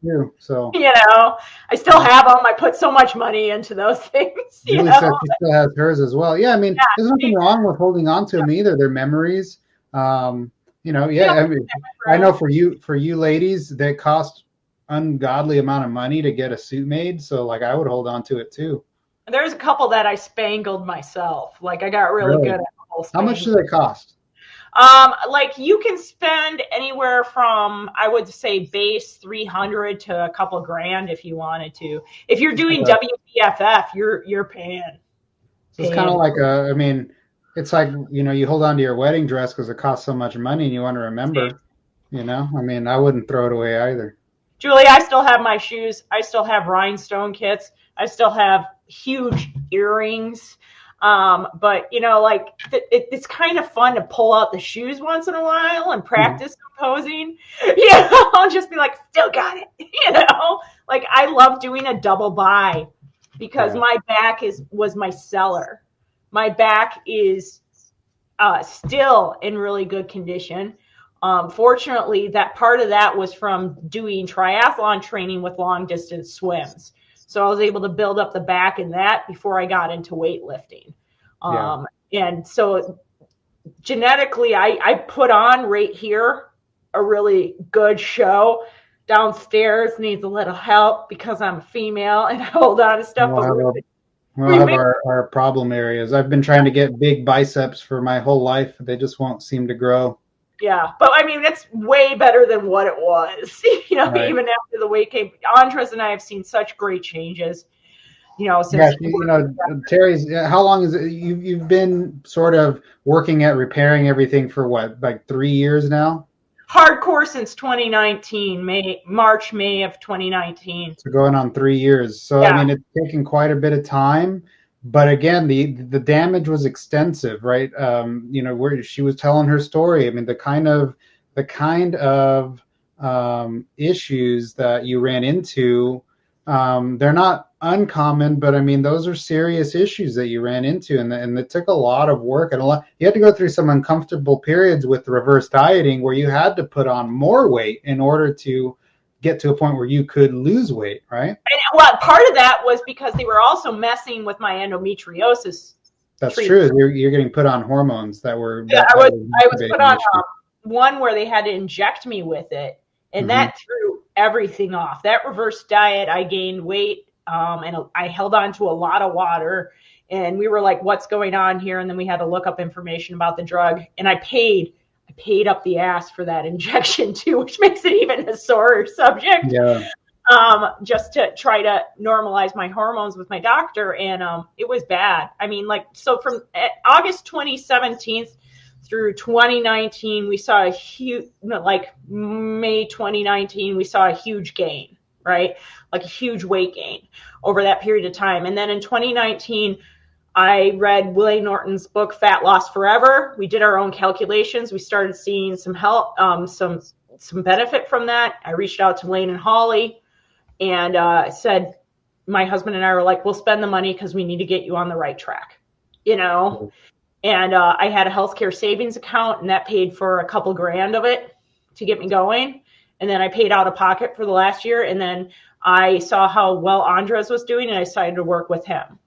too. So I still have them. I put so much money into those things. Julie said she still has hers as well. Yeah, I mean, there's nothing wrong with holding on to them either. They're memories. I mean, I know for you ladies, they cost ungodly amount of money to get a suit made. So like, I would hold on to it too. There's a couple that I spangled myself. Like I got really good at the whole How much do they cost? Like you can spend anywhere from, I would say, base 300 to a couple grand if you wanted to. If you're doing WBFF, you're paying. So it's kind of like it's like, you hold on to your wedding dress because it costs so much money and you want to remember, I mean, I wouldn't throw it away either. Julie, I still have my shoes. I still have rhinestone kits. I still have huge earrings. But it's kind of fun to pull out the shoes once in a while and practice posing. I'll just be like, still got it. Like I love doing a double buy because my back was my cellar. My back is still in really good condition. Fortunately, that part of that was from doing triathlon training with long distance swims. So I was able to build up the back in that before I got into weightlifting. And so genetically, I put on right here a really good show. Downstairs needs a little help because I'm a female and I hold on to stuff. We'll have our problem areas. I've been trying to get big biceps for my whole life. They just won't seem to grow. Yeah, but I mean, it's way better than what it was. Right. Even after the weight came, Andres and I have seen such great changes. Since Terry's. How long is it? You've been sort of working at repairing everything for what, like 3 years now? Hardcore since 2019, May of 2019. So going on 3 years. So I mean, it's taken quite a bit of time. But again, the damage was extensive, right? Where she was telling her story. I mean, the kind of issues that you ran into, they're not uncommon, but I mean, those are serious issues that you ran into, and it took a lot of work and you had to go through some uncomfortable periods with reverse dieting where you had to put on more weight in order to get to a point where you could lose weight, right? And well, part of that was because they were also messing with my endometriosis. That's true. You're getting put on hormones that were. Yeah, I was put on one where they had to inject me with it, and that threw everything off. That reverse diet, I gained weight, and I held on to a lot of water, and we were like, "What's going on here?" And then we had to look up information about the drug, and I paid up the ass for that injection too, which makes it even a sorer subject. Yeah. just to try to normalize my hormones with my doctor. And it was bad. I mean, like, so from August 2017 through 2019, we saw a huge, like May 2019, we saw a huge gain, right? Like a huge weight gain over that period of time. And then in 2019, I read Willie Norton's book, Fat Loss Forever. We did our own calculations. We started seeing some help, some benefit from that. I reached out to Lane and Holly and said, my husband and I were like, we'll spend the money because we need to get you on the right track, you know? And I had a healthcare savings account, and that paid for a couple grand of it to get me going. And then I paid out of pocket for the last year. And then I saw how well Andres was doing, and I decided to work with him.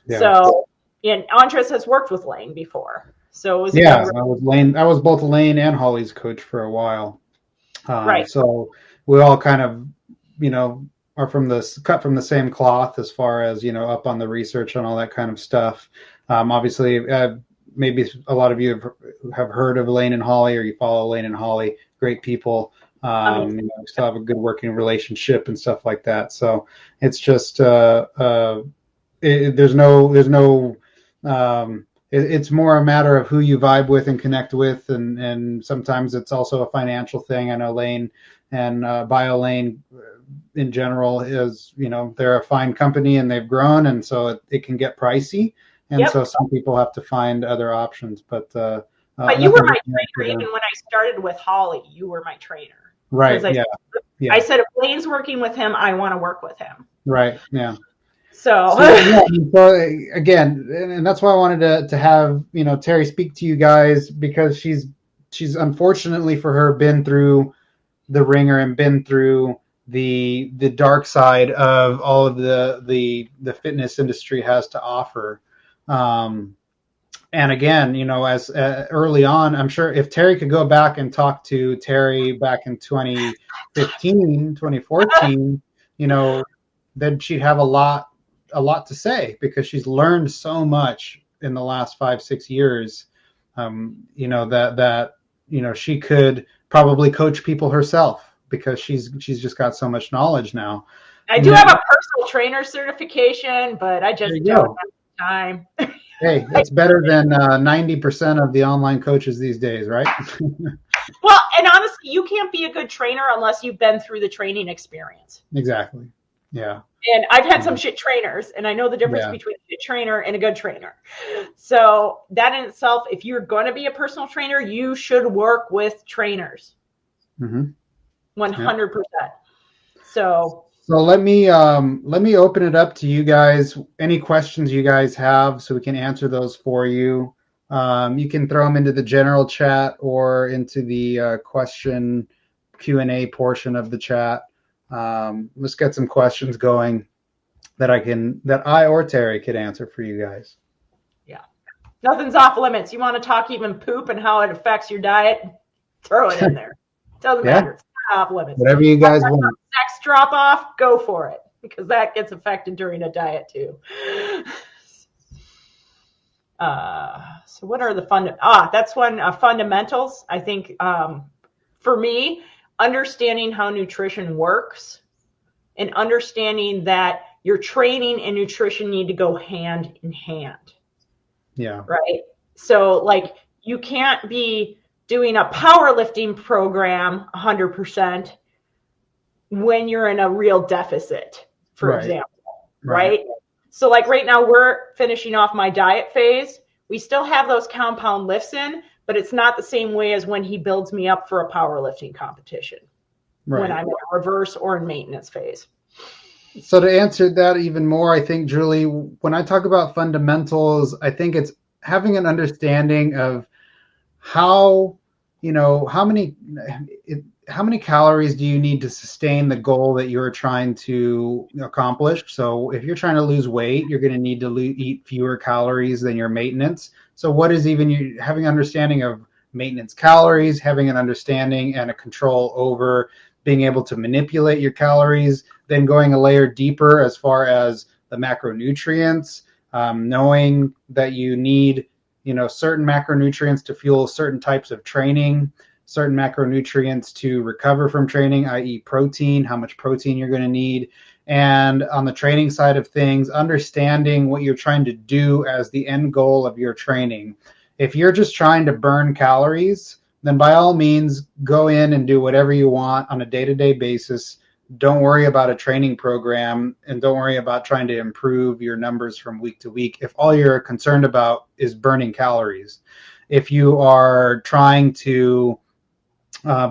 Yeah. So, and Andres has worked with Lane before. So it was I was both Lane and Holly's coach for a while. Right. So we all kind of, are cut from the same cloth as far as, up on the research and all that kind of stuff. Obviously, maybe a lot of you have heard of Lane and Holly, or you follow Lane and Holly. Great people. We still have a good working relationship and stuff like that. So it's just it's more a matter of who you vibe with and connect with, and sometimes it's also a financial thing. I know Lane and BioLane in general is, they're a fine company and they've grown, and so it can get pricey. And so some people have to find other options. But you were my trainer even when I started with Holly. You were my trainer. Right. I said, if Lane's working with him, I want to work with him. Right. Yeah. So again, and that's why I wanted to have, Terry speak to you guys, because she's unfortunately for her been through the ringer and been through the dark side of all of the fitness industry has to offer. And again, as early on, I'm sure if Terry could go back and talk to Terry back in 2015, 2014, then she'd have a lot to say, because she's learned so much in the last 5-6 years, that she could probably coach people herself, because she's just got so much knowledge now. I do have a personal trainer certification, but I just don't have time. Hey, it's better than 90% of the online coaches these days, right? Well, and honestly, you can't be a good trainer unless you've been through the training experience. Exactly. Yeah. And I've had some shit trainers, and I know the difference between a shit trainer and a good trainer. So that in itself, if you're going to be a personal trainer, you should work with trainers. 100%. So let me open it up to you guys. Any questions you guys have, so we can answer those for you. You can throw them into the general chat or into the question Q&A portion of the chat. Let's get some questions going that I or Terry could answer for you guys. Yeah. Nothing's off limits. You want to talk even poop and how it affects your diet? Throw it in there. Doesn't matter. It's not off limits. Whatever you guys want. Sex drop off, go for it, because that gets affected during a diet too. So what are the that's one fundamentals. I think for me, understanding how nutrition works and understanding that your training and nutrition need to go hand in hand. Yeah. Right. So like, you can't be doing a powerlifting program 100% when you're in a real deficit, for example. Right. So like right now we're finishing off my diet phase. We still have those compound lifts in, but it's not the same way as when he builds me up for a powerlifting competition, when I'm in a reverse or in maintenance phase. So to answer that even more, I think, Julie, when I talk about fundamentals, I think it's having an understanding of how many calories do you need to sustain the goal that you're trying to accomplish. So if you're trying to lose weight, you're going to need to eat fewer calories than your maintenance. So what is even having understanding of maintenance calories, having an understanding and a control over being able to manipulate your calories, then going a layer deeper as far as the macronutrients, knowing that you need certain macronutrients to fuel certain types of training. certain macronutrients to recover from training, i.e. protein, how much protein you're going to need. And on the training side of things, understanding what you're trying to do as the end goal of your training. If you're just trying to burn calories, then by all means, go in and do whatever you want on a day-to-day basis. Don't worry about a training program, and don't worry about trying to improve your numbers from week to week if all you're concerned about is burning calories. If you are trying to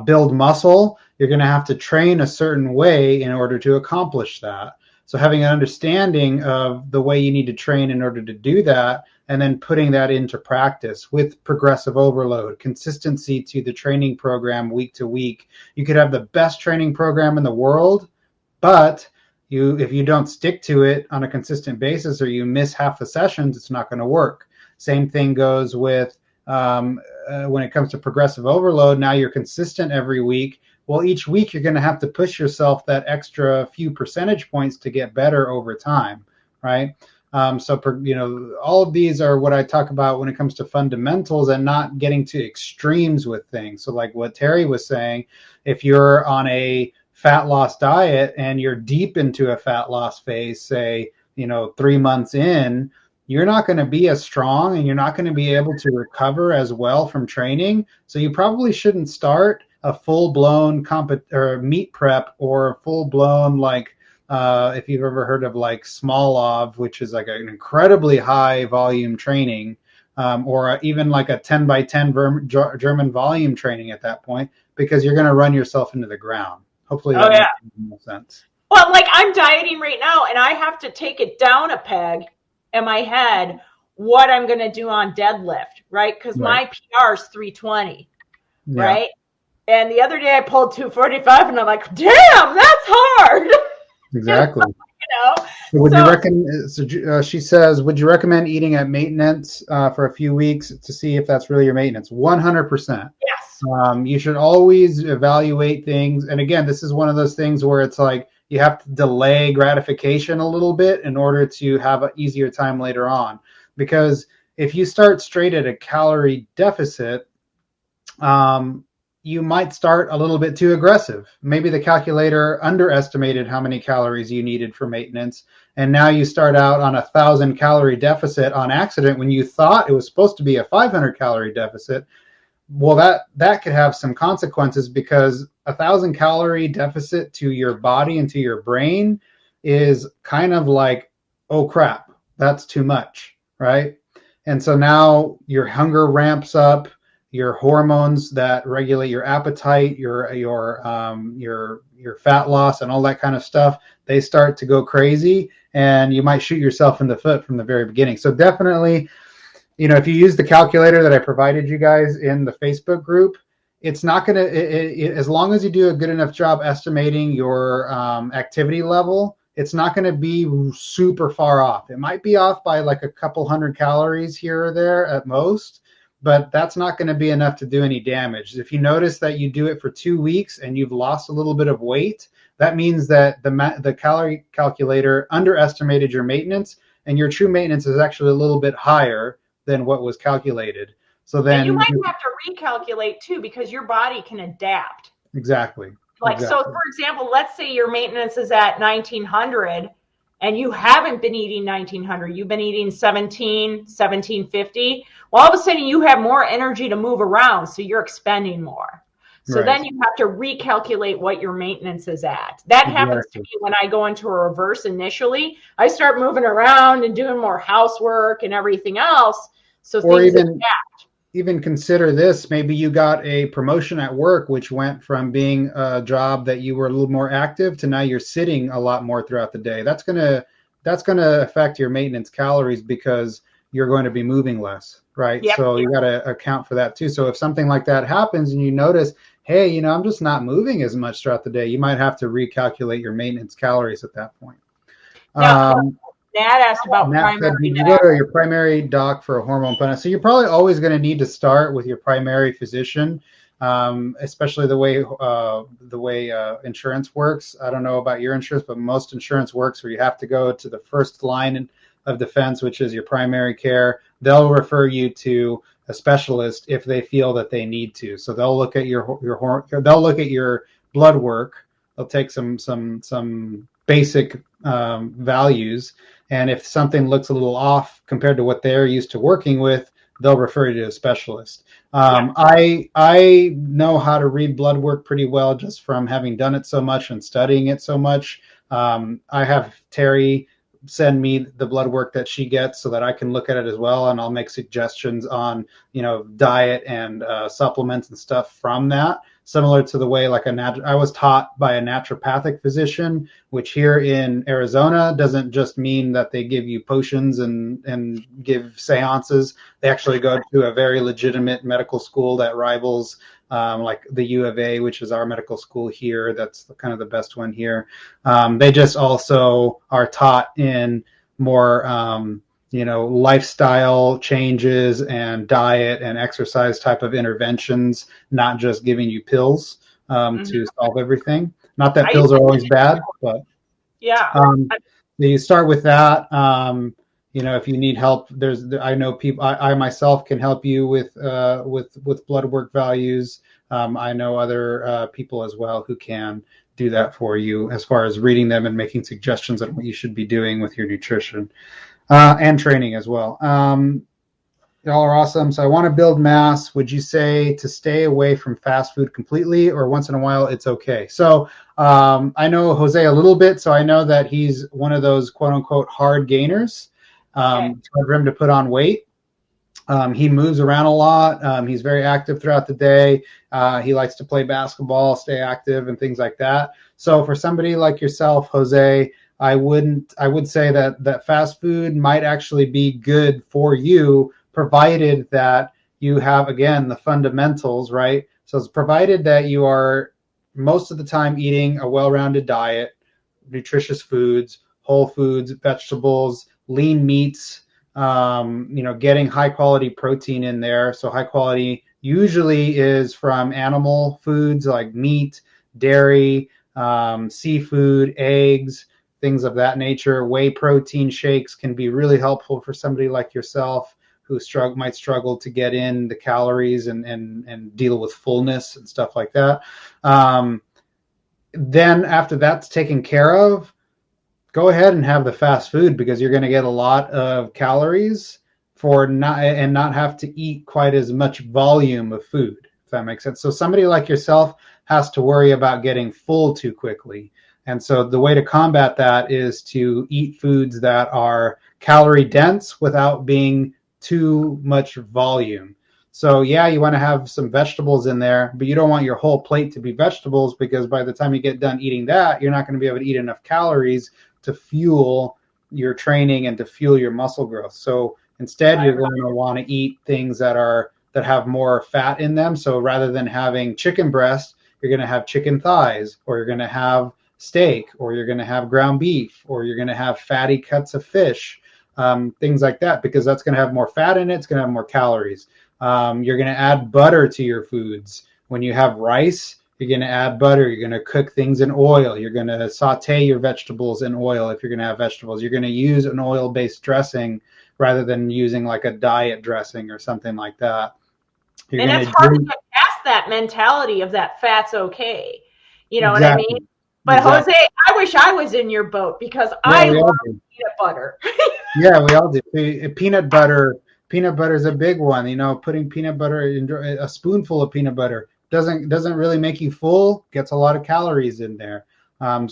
build muscle, you're going to have to train a certain way in order to accomplish that. So having an understanding of the way you need to train in order to do that, and then putting that into practice with progressive overload, consistency to the training program week to week. You could have the best training program in the world, but if you don't stick to it on a consistent basis, or you miss half the sessions, it's not going to work. Same thing goes with when it comes to progressive overload. Now you're consistent every week. Well, each week you're going to have to push yourself that extra few percentage points to get better over time, right? All of these are what I talk about when it comes to fundamentals and not getting to extremes with things. So like what Terry was saying, if you're on a fat loss diet and you're deep into a fat loss phase, say, 3 months in, you're not going to be as strong and you're not going to be able to recover as well from training. So you probably shouldn't start a full-blown meet prep or full-blown if you've ever heard of like Smolov, which is like an incredibly high volume training, or even like a 10 by 10 German volume training at that point, because you're going to run yourself into the ground. Hopefully that makes sense. Well, like I'm dieting right now and I have to take it down a peg in my head what I'm going to do on deadlift, right? Because my PR is 320, right? And the other day I pulled 245 and I'm like, damn, that's hard. Exactly. Would you recommend? She says, would you recommend eating at maintenance for a few weeks to see if that's really your maintenance? 100%. Yes. You should always evaluate things. And again, this is one of those things where it's like you have to delay gratification a little bit in order to have an easier time later on. Because if you start straight at a calorie deficit, you might start a little bit too aggressive. Maybe the calculator underestimated how many calories you needed for maintenance, and now you start out on 1,000 calorie deficit on accident when you thought it was supposed to be a 500 calorie deficit. Well, that could have some consequences, because 1,000 calorie deficit to your body and to your brain is kind of like, oh crap, that's too much, right? And so now your hunger ramps up. Your hormones that regulate your appetite, your fat loss, and all that kind of stuff, they start to go crazy, and you might shoot yourself in the foot from the very beginning. So definitely, if you use the calculator that I provided you guys in the Facebook group, it's not going to, as long as you do a good enough job estimating your activity level, it's not going to be super far off. It might be off by like a couple hundred calories here or there at most, but that's not going to be enough to do any damage. If you notice that you do it for 2 weeks and you've lost a little bit of weight, that means that the calorie calculator underestimated your maintenance, and your true maintenance is actually a little bit higher than what was calculated. So then you might have to recalculate too, because your body can adapt. Exactly. So for example, let's say your maintenance is at 1900 and you haven't been eating 1900, you've been eating 1750. Well, all of a sudden you have more energy to move around, so you're expending more. So then you have to recalculate what your maintenance is at. That happens to me when I go into a reverse initially. I start moving around and doing more housework and everything else. So things adapt. Even consider this. Maybe you got a promotion at work, which went from being a job that you were a little more active to now you're sitting a lot more throughout the day. That's gonna affect your maintenance calories, because you're going to be moving less, right? Yep. So you got to account for that too. So if something like that happens and you notice, hey, I'm just not moving as much throughout the day, you might have to recalculate your maintenance calories at that point. Nat asked about primary. You go to your primary doc for a hormone plan. So you're probably always going to need to start with your primary physician, especially the way insurance works. I don't know about your insurance, but most insurance works where you have to go to the first line of defense, which is your primary care. They'll refer you to a specialist if they feel that they need to. So they'll look at they'll look at your blood work. They'll take some basic values, and if something looks a little off compared to what they're used to working with, they'll refer you to a specialist. I know how to read blood work pretty well just from having done it so much and studying it so much. I have Terry send me the blood work that she gets so that I can look at it as well, and I'll make suggestions on diet and supplements and stuff from that. Similar to the way I was taught by a naturopathic physician, which here in Arizona doesn't just mean that they give you potions and give seances. They actually go to a very legitimate medical school that rivals like the U of A, which is our medical school here. That's kind of the best one here. They just also are taught in more lifestyle changes and diet and exercise type of interventions, not just giving you pills to solve everything. Not that pills are always bad, but you start with that. If you need help, I know people. I myself can help you with blood work values. I know other people as well who can do that for you as far as reading them and making suggestions on what you should be doing with your nutrition. And training as well. Y'all are awesome. So I want to build mass. Would you say to stay away from fast food completely, or once in a while it's okay? So I know Jose a little bit, so I know that he's one of those quote unquote hard gainers. It's hard for him to put on weight. He moves around a lot. He's very active throughout the day. He likes to play basketball, stay active, and things like that. So for somebody like yourself, Jose, I would say that fast food might actually be good for you, provided that you have, again, the fundamentals, right? So it's provided that you are most of the time eating a well-rounded diet, nutritious foods, whole foods, vegetables, lean meats, getting high quality protein in there. So high quality usually is from animal foods like meat, dairy, seafood, eggs, things of that nature. Whey protein shakes can be really helpful for somebody like yourself who might struggle to get in the calories and deal with fullness and stuff like that. Then after that's taken care of, go ahead and have the fast food, because you're going to get a lot of calories not have to eat quite as much volume of food, if that makes sense. So somebody like yourself has to worry about getting full too quickly. And so the way to combat that is to eat foods that are calorie dense without being too much volume. So yeah, you want to have some vegetables in there, but you don't want your whole plate to be vegetables, because by the time you get done eating that, you're not going to be able to eat enough calories to fuel your training and to fuel your muscle growth. So instead, you're going to want to eat things that have more fat in them. So rather than having chicken breast, you're going to have chicken thighs, or you're going to have steak, or you're going to have ground beef, or you're going to have fatty cuts of fish, things like that, because that's going to have more fat in it. It's going to have more calories. You're going to add butter to your foods. When you have rice, you're going to add butter. You're going to cook things in oil. You're going to saute your vegetables in oil if you're going to have vegetables. You're going to use an oil-based dressing rather than using like a diet dressing or something like that. And it's hard to get past that mentality of that fat's okay. You know exactly. What I mean? But exactly. Jose, I wish I was in your boat, because I love peanut butter. Yeah, we all do. Peanut butter is a big one. Putting peanut butter in a spoonful of peanut butter doesn't really make you full. Gets a lot of calories in there. And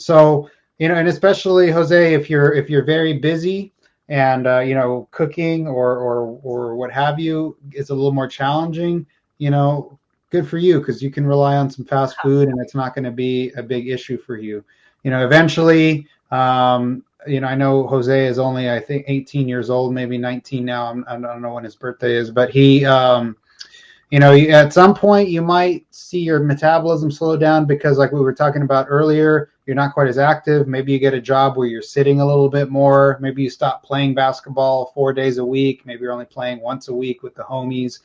especially Jose, if you're very busy and cooking or what have you is a little more challenging, good for you, because you can rely on some fast food and it's not going to be a big issue for you. Eventually, I know Jose is only, I think, 18 years old, maybe 19 now. I don't know when his birthday is, but he, at some point you might see your metabolism slow down because, like we were talking about earlier, you're not quite as active. Maybe you get a job where you're sitting a little bit more. Maybe you stop playing basketball 4 days a week. Maybe you're only playing once a week with the homies.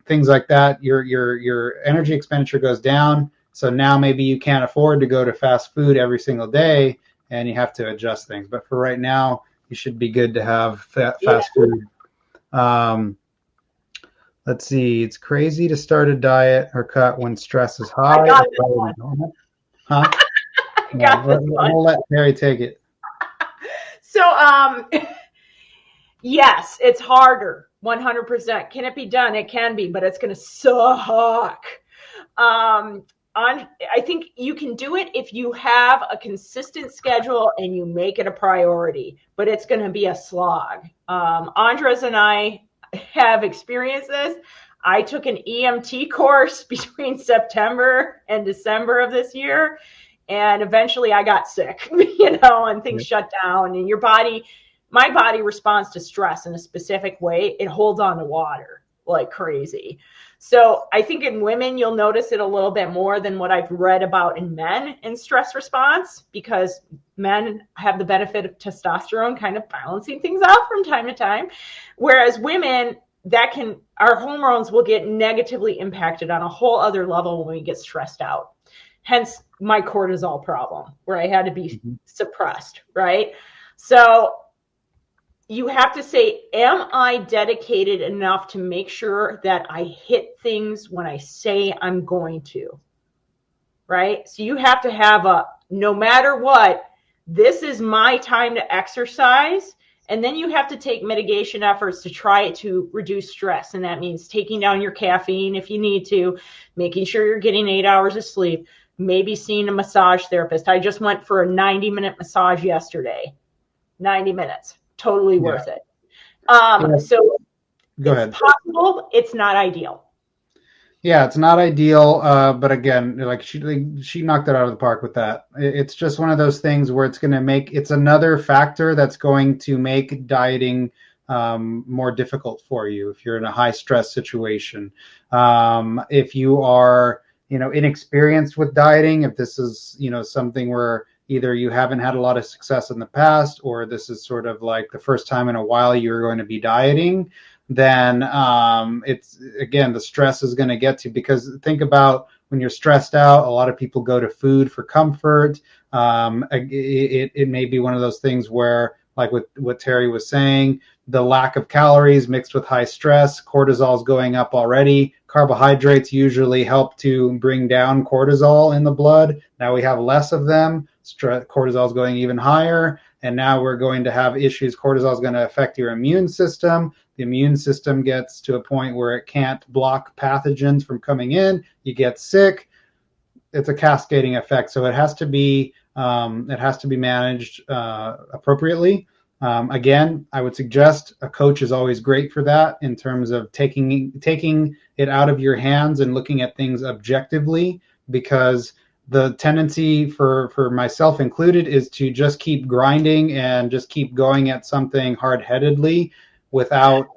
Things like that. Your energy expenditure goes down. So now maybe you can't afford to go to fast food every single day, and you have to adjust things. But for right now, you should be good to have fast food. Let's see. It's crazy to start a diet or cut when stress is high. I got this one. Normal. Huh? I Yeah, got this one. we'll let Terry take it. So, yes, it's harder. 100%. Can it be done? It can be, but it's going to suck. I think you can do it if you have a consistent schedule and you make it a priority, but it's going to be a slog. Andres and I have experienced this. I took an EMT course between September and December of this year, and eventually I got sick, and things shut down, and my body responds to stress in a specific way. It holds on to water like crazy. So I think in women, you'll notice it a little bit more than what I've read about in men in stress response, because men have the benefit of testosterone kind of balancing things out from time to time. Whereas women, our hormones will get negatively impacted on a whole other level when we get stressed out. Hence my cortisol problem, where I had to be suppressed, right? So you have to say, am I dedicated enough to make sure that I hit things when I say I'm going to, right? So you have to have no matter what, this is my time to exercise. And then you have to take mitigation efforts to try to reduce stress. And that means taking down your caffeine if you need to, making sure you're getting 8 hours of sleep, maybe seeing a massage therapist. I just went for a 90-minute massage yesterday. 90 minutes. Totally worth it. So Go ahead. It's possible. It's not ideal. Yeah, it's not ideal. But again, like she knocked it out of the park with that. It's just one of those things where it's another factor that's going to make dieting more difficult for you if you're in a high stress situation. If you are, inexperienced with dieting, if this is, something where either you haven't had a lot of success in the past, or this is sort of like the first time in a while you're going to be dieting, then the stress is going to get to you. Because think about when you're stressed out, a lot of people go to food for comfort. It may be one of those things where, like what Terry was saying, the lack of calories mixed with high stress, cortisol is going up already. Carbohydrates usually help to bring down cortisol in the blood. Now we have less of them. Cortisol is going even higher. And now we're going to have issues. Cortisol is going to affect your immune system. The immune system gets to a point where it can't block pathogens from coming in. You get sick. It's a cascading effect. So it has to be managed appropriately. Again, I would suggest a coach is always great for that, in terms of taking it out of your hands and looking at things objectively, because the tendency for myself included is to just keep grinding and just keep going at something hard-headedly without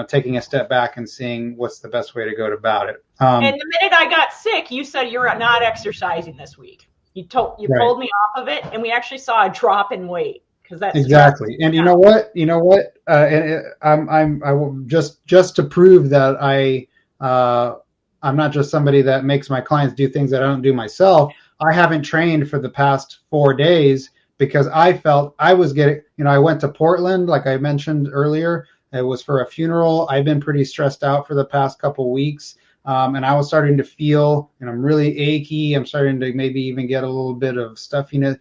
taking a step back and seeing what's the best way to go about it. And the minute I got sick, you said you're not exercising this week. You pulled me off of it, and we actually saw a drop in weight. That's exactly. And you know what? And I will just to prove that I'm not just somebody that makes my clients do things that I don't do myself. I haven't trained for the past 4 days because I felt I was getting, I went to Portland, like I mentioned earlier. It was for a funeral. I've been pretty stressed out for the past couple weeks. And I was starting to feel, and I'm really achy. I'm starting to maybe even get a little bit of stuffiness.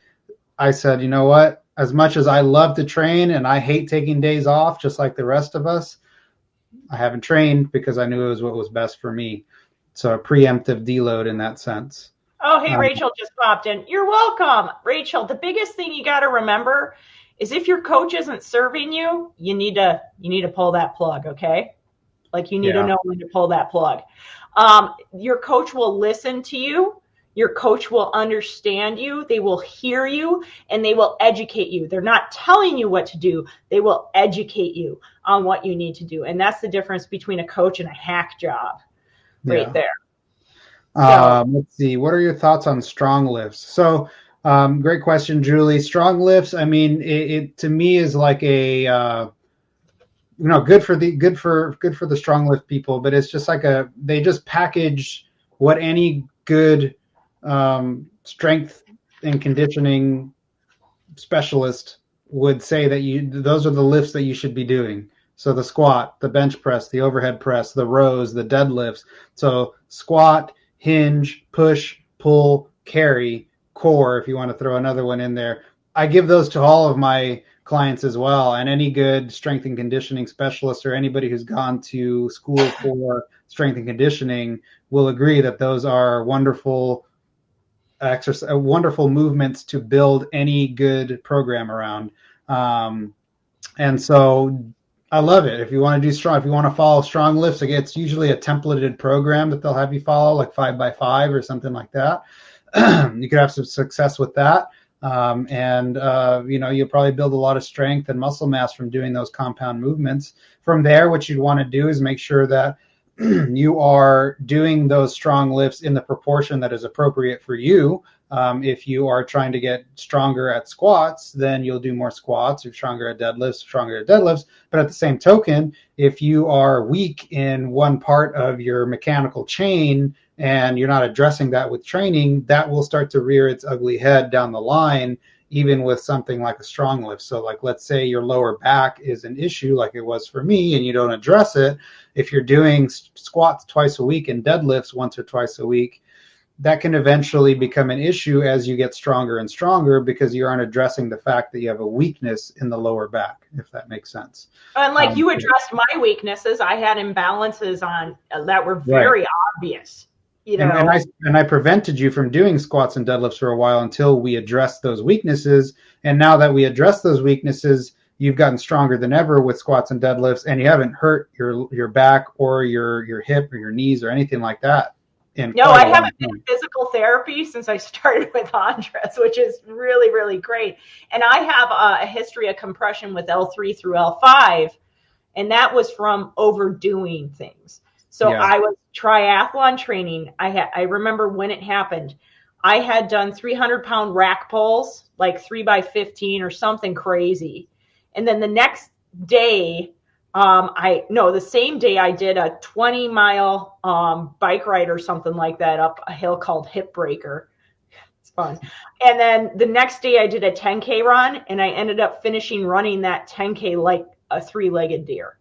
I said, you know what? As much as I love to train and I hate taking days off, just like the rest of us, I haven't trained because I knew it was what was best for me. So a preemptive deload in that sense. Oh, hey, Rachel just popped in. You're welcome. Rachel, the biggest thing you got to remember is if your coach isn't serving you, you need to pull that plug, okay? Like you need to know when to pull that plug. Your coach will listen to you. Your coach will understand you. They will hear you, and they will educate you. They're not telling you what to do. They will educate you on what you need to do. And that's the difference between a coach and a hack job right there. Let's see. What are your thoughts on strong lifts? So great question, Julie. Strong lifts, I mean, it to me is like a good for the strong lift people, but it's just like they just package what any good strength and conditioning specialist would say that those are the lifts that you should be doing. So the squat, the bench press, the overhead press, the rows, the deadlifts. So squat, hinge, push, pull, carry, core, if you want to throw another one in there. I give those to all of my clients as well. And any good strength and conditioning specialist or anybody who's gone to school for strength and conditioning will agree that those are wonderful exercise, wonderful movements to build any good program around. And so I love it. If you want to do strong, if you want to follow strong lifts, like it's usually a templated program that they'll have you follow, like 5x5 or something like that. You could have some success with that. You'll probably build a lot of strength and muscle mass from doing those compound movements. From there, what you'd want to do is make sure that you are doing those strong lifts in the proportion that is appropriate for you. If you are trying to get stronger at squats, then you'll do more squats. Or stronger at deadlifts. But at the same token, if you are weak in one part of your mechanical chain and you're not addressing that with training, that will start to rear its ugly head down the line, even with something like a strong lift. So like, let's say your lower back is an issue like it was for me and you don't address it. If you're doing squats twice a week and deadlifts once or twice a week, that can eventually become an issue as you get stronger and stronger because you aren't addressing the fact that you have a weakness in the lower back, if that makes sense. And like you addressed my weaknesses, I had imbalances on that were very obvious. You know? And I prevented you from doing squats and deadlifts for a while until we addressed those weaknesses. And now that we address those weaknesses, you've gotten stronger than ever with squats and deadlifts, and you haven't hurt your back or your hip or your knees or anything like that. No, I haven't been in physical therapy since I started with Andres, which is really, really great. And I have a history of compression with L3 through L5, and that was from overdoing things. So I was triathlon training. I remember when it happened. I had done 300-pound rack pulls, like 3x15 or something crazy. And then the next day, the same day I did a 20-mile bike ride or something like that up a hill called Hip Breaker. It's fun. And then the next day I did a 10K run, and I ended up finishing running that 10K like a three-legged deer.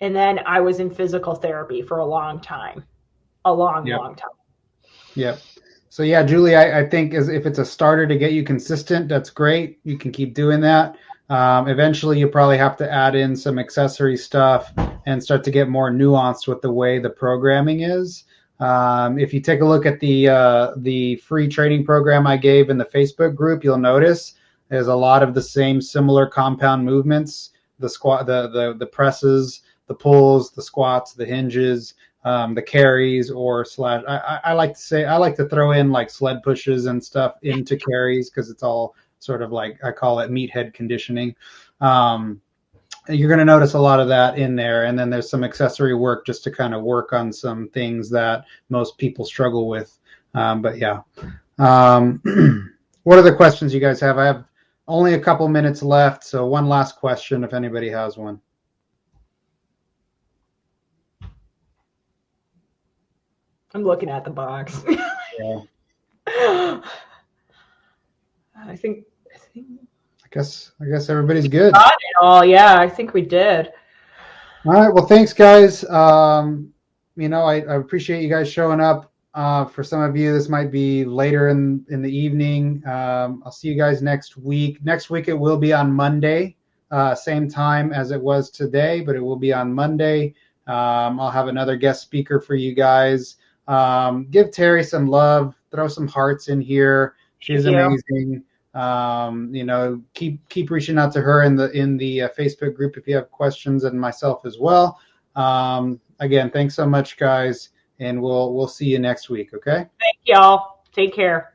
And then I was in physical therapy for a long time, long time. Yep. So yeah, Julie, I think if it's a starter to get you consistent, that's great. You can keep doing that. Eventually, you probably have to add in some accessory stuff and start to get more nuanced with the way the programming is. If you take a look at the free training program I gave in the Facebook group, you'll notice there's a lot of the same similar compound movements: the squat, the presses, the pulls, the squats, the hinges, the carries, I like to throw in like sled pushes and stuff into carries because it's all sort of like, I call it meathead conditioning. You're going to notice a lot of that in there. And then there's some accessory work just to kind of work on some things that most people struggle with. What other questions you guys have? I have only a couple minutes left. So one last question, if anybody has one. I'm looking at the box. Yeah. I guess everybody's good. Got it all. Yeah, I think we did. All right. Well, thanks, guys. I appreciate you guys showing up. For some of you, this might be later in the evening. I'll see you guys next week. Next week, it will be on Monday, same time as it was today, but it will be on Monday. I'll have another guest speaker for you guys. Give Terry some love. Throw some hearts in here. She's amazing. Keep reaching out to her in the Facebook group if you have questions, and myself as well. Again, thanks so much, guys, and we'll see you next week. Okay. Thank y'all. Take care.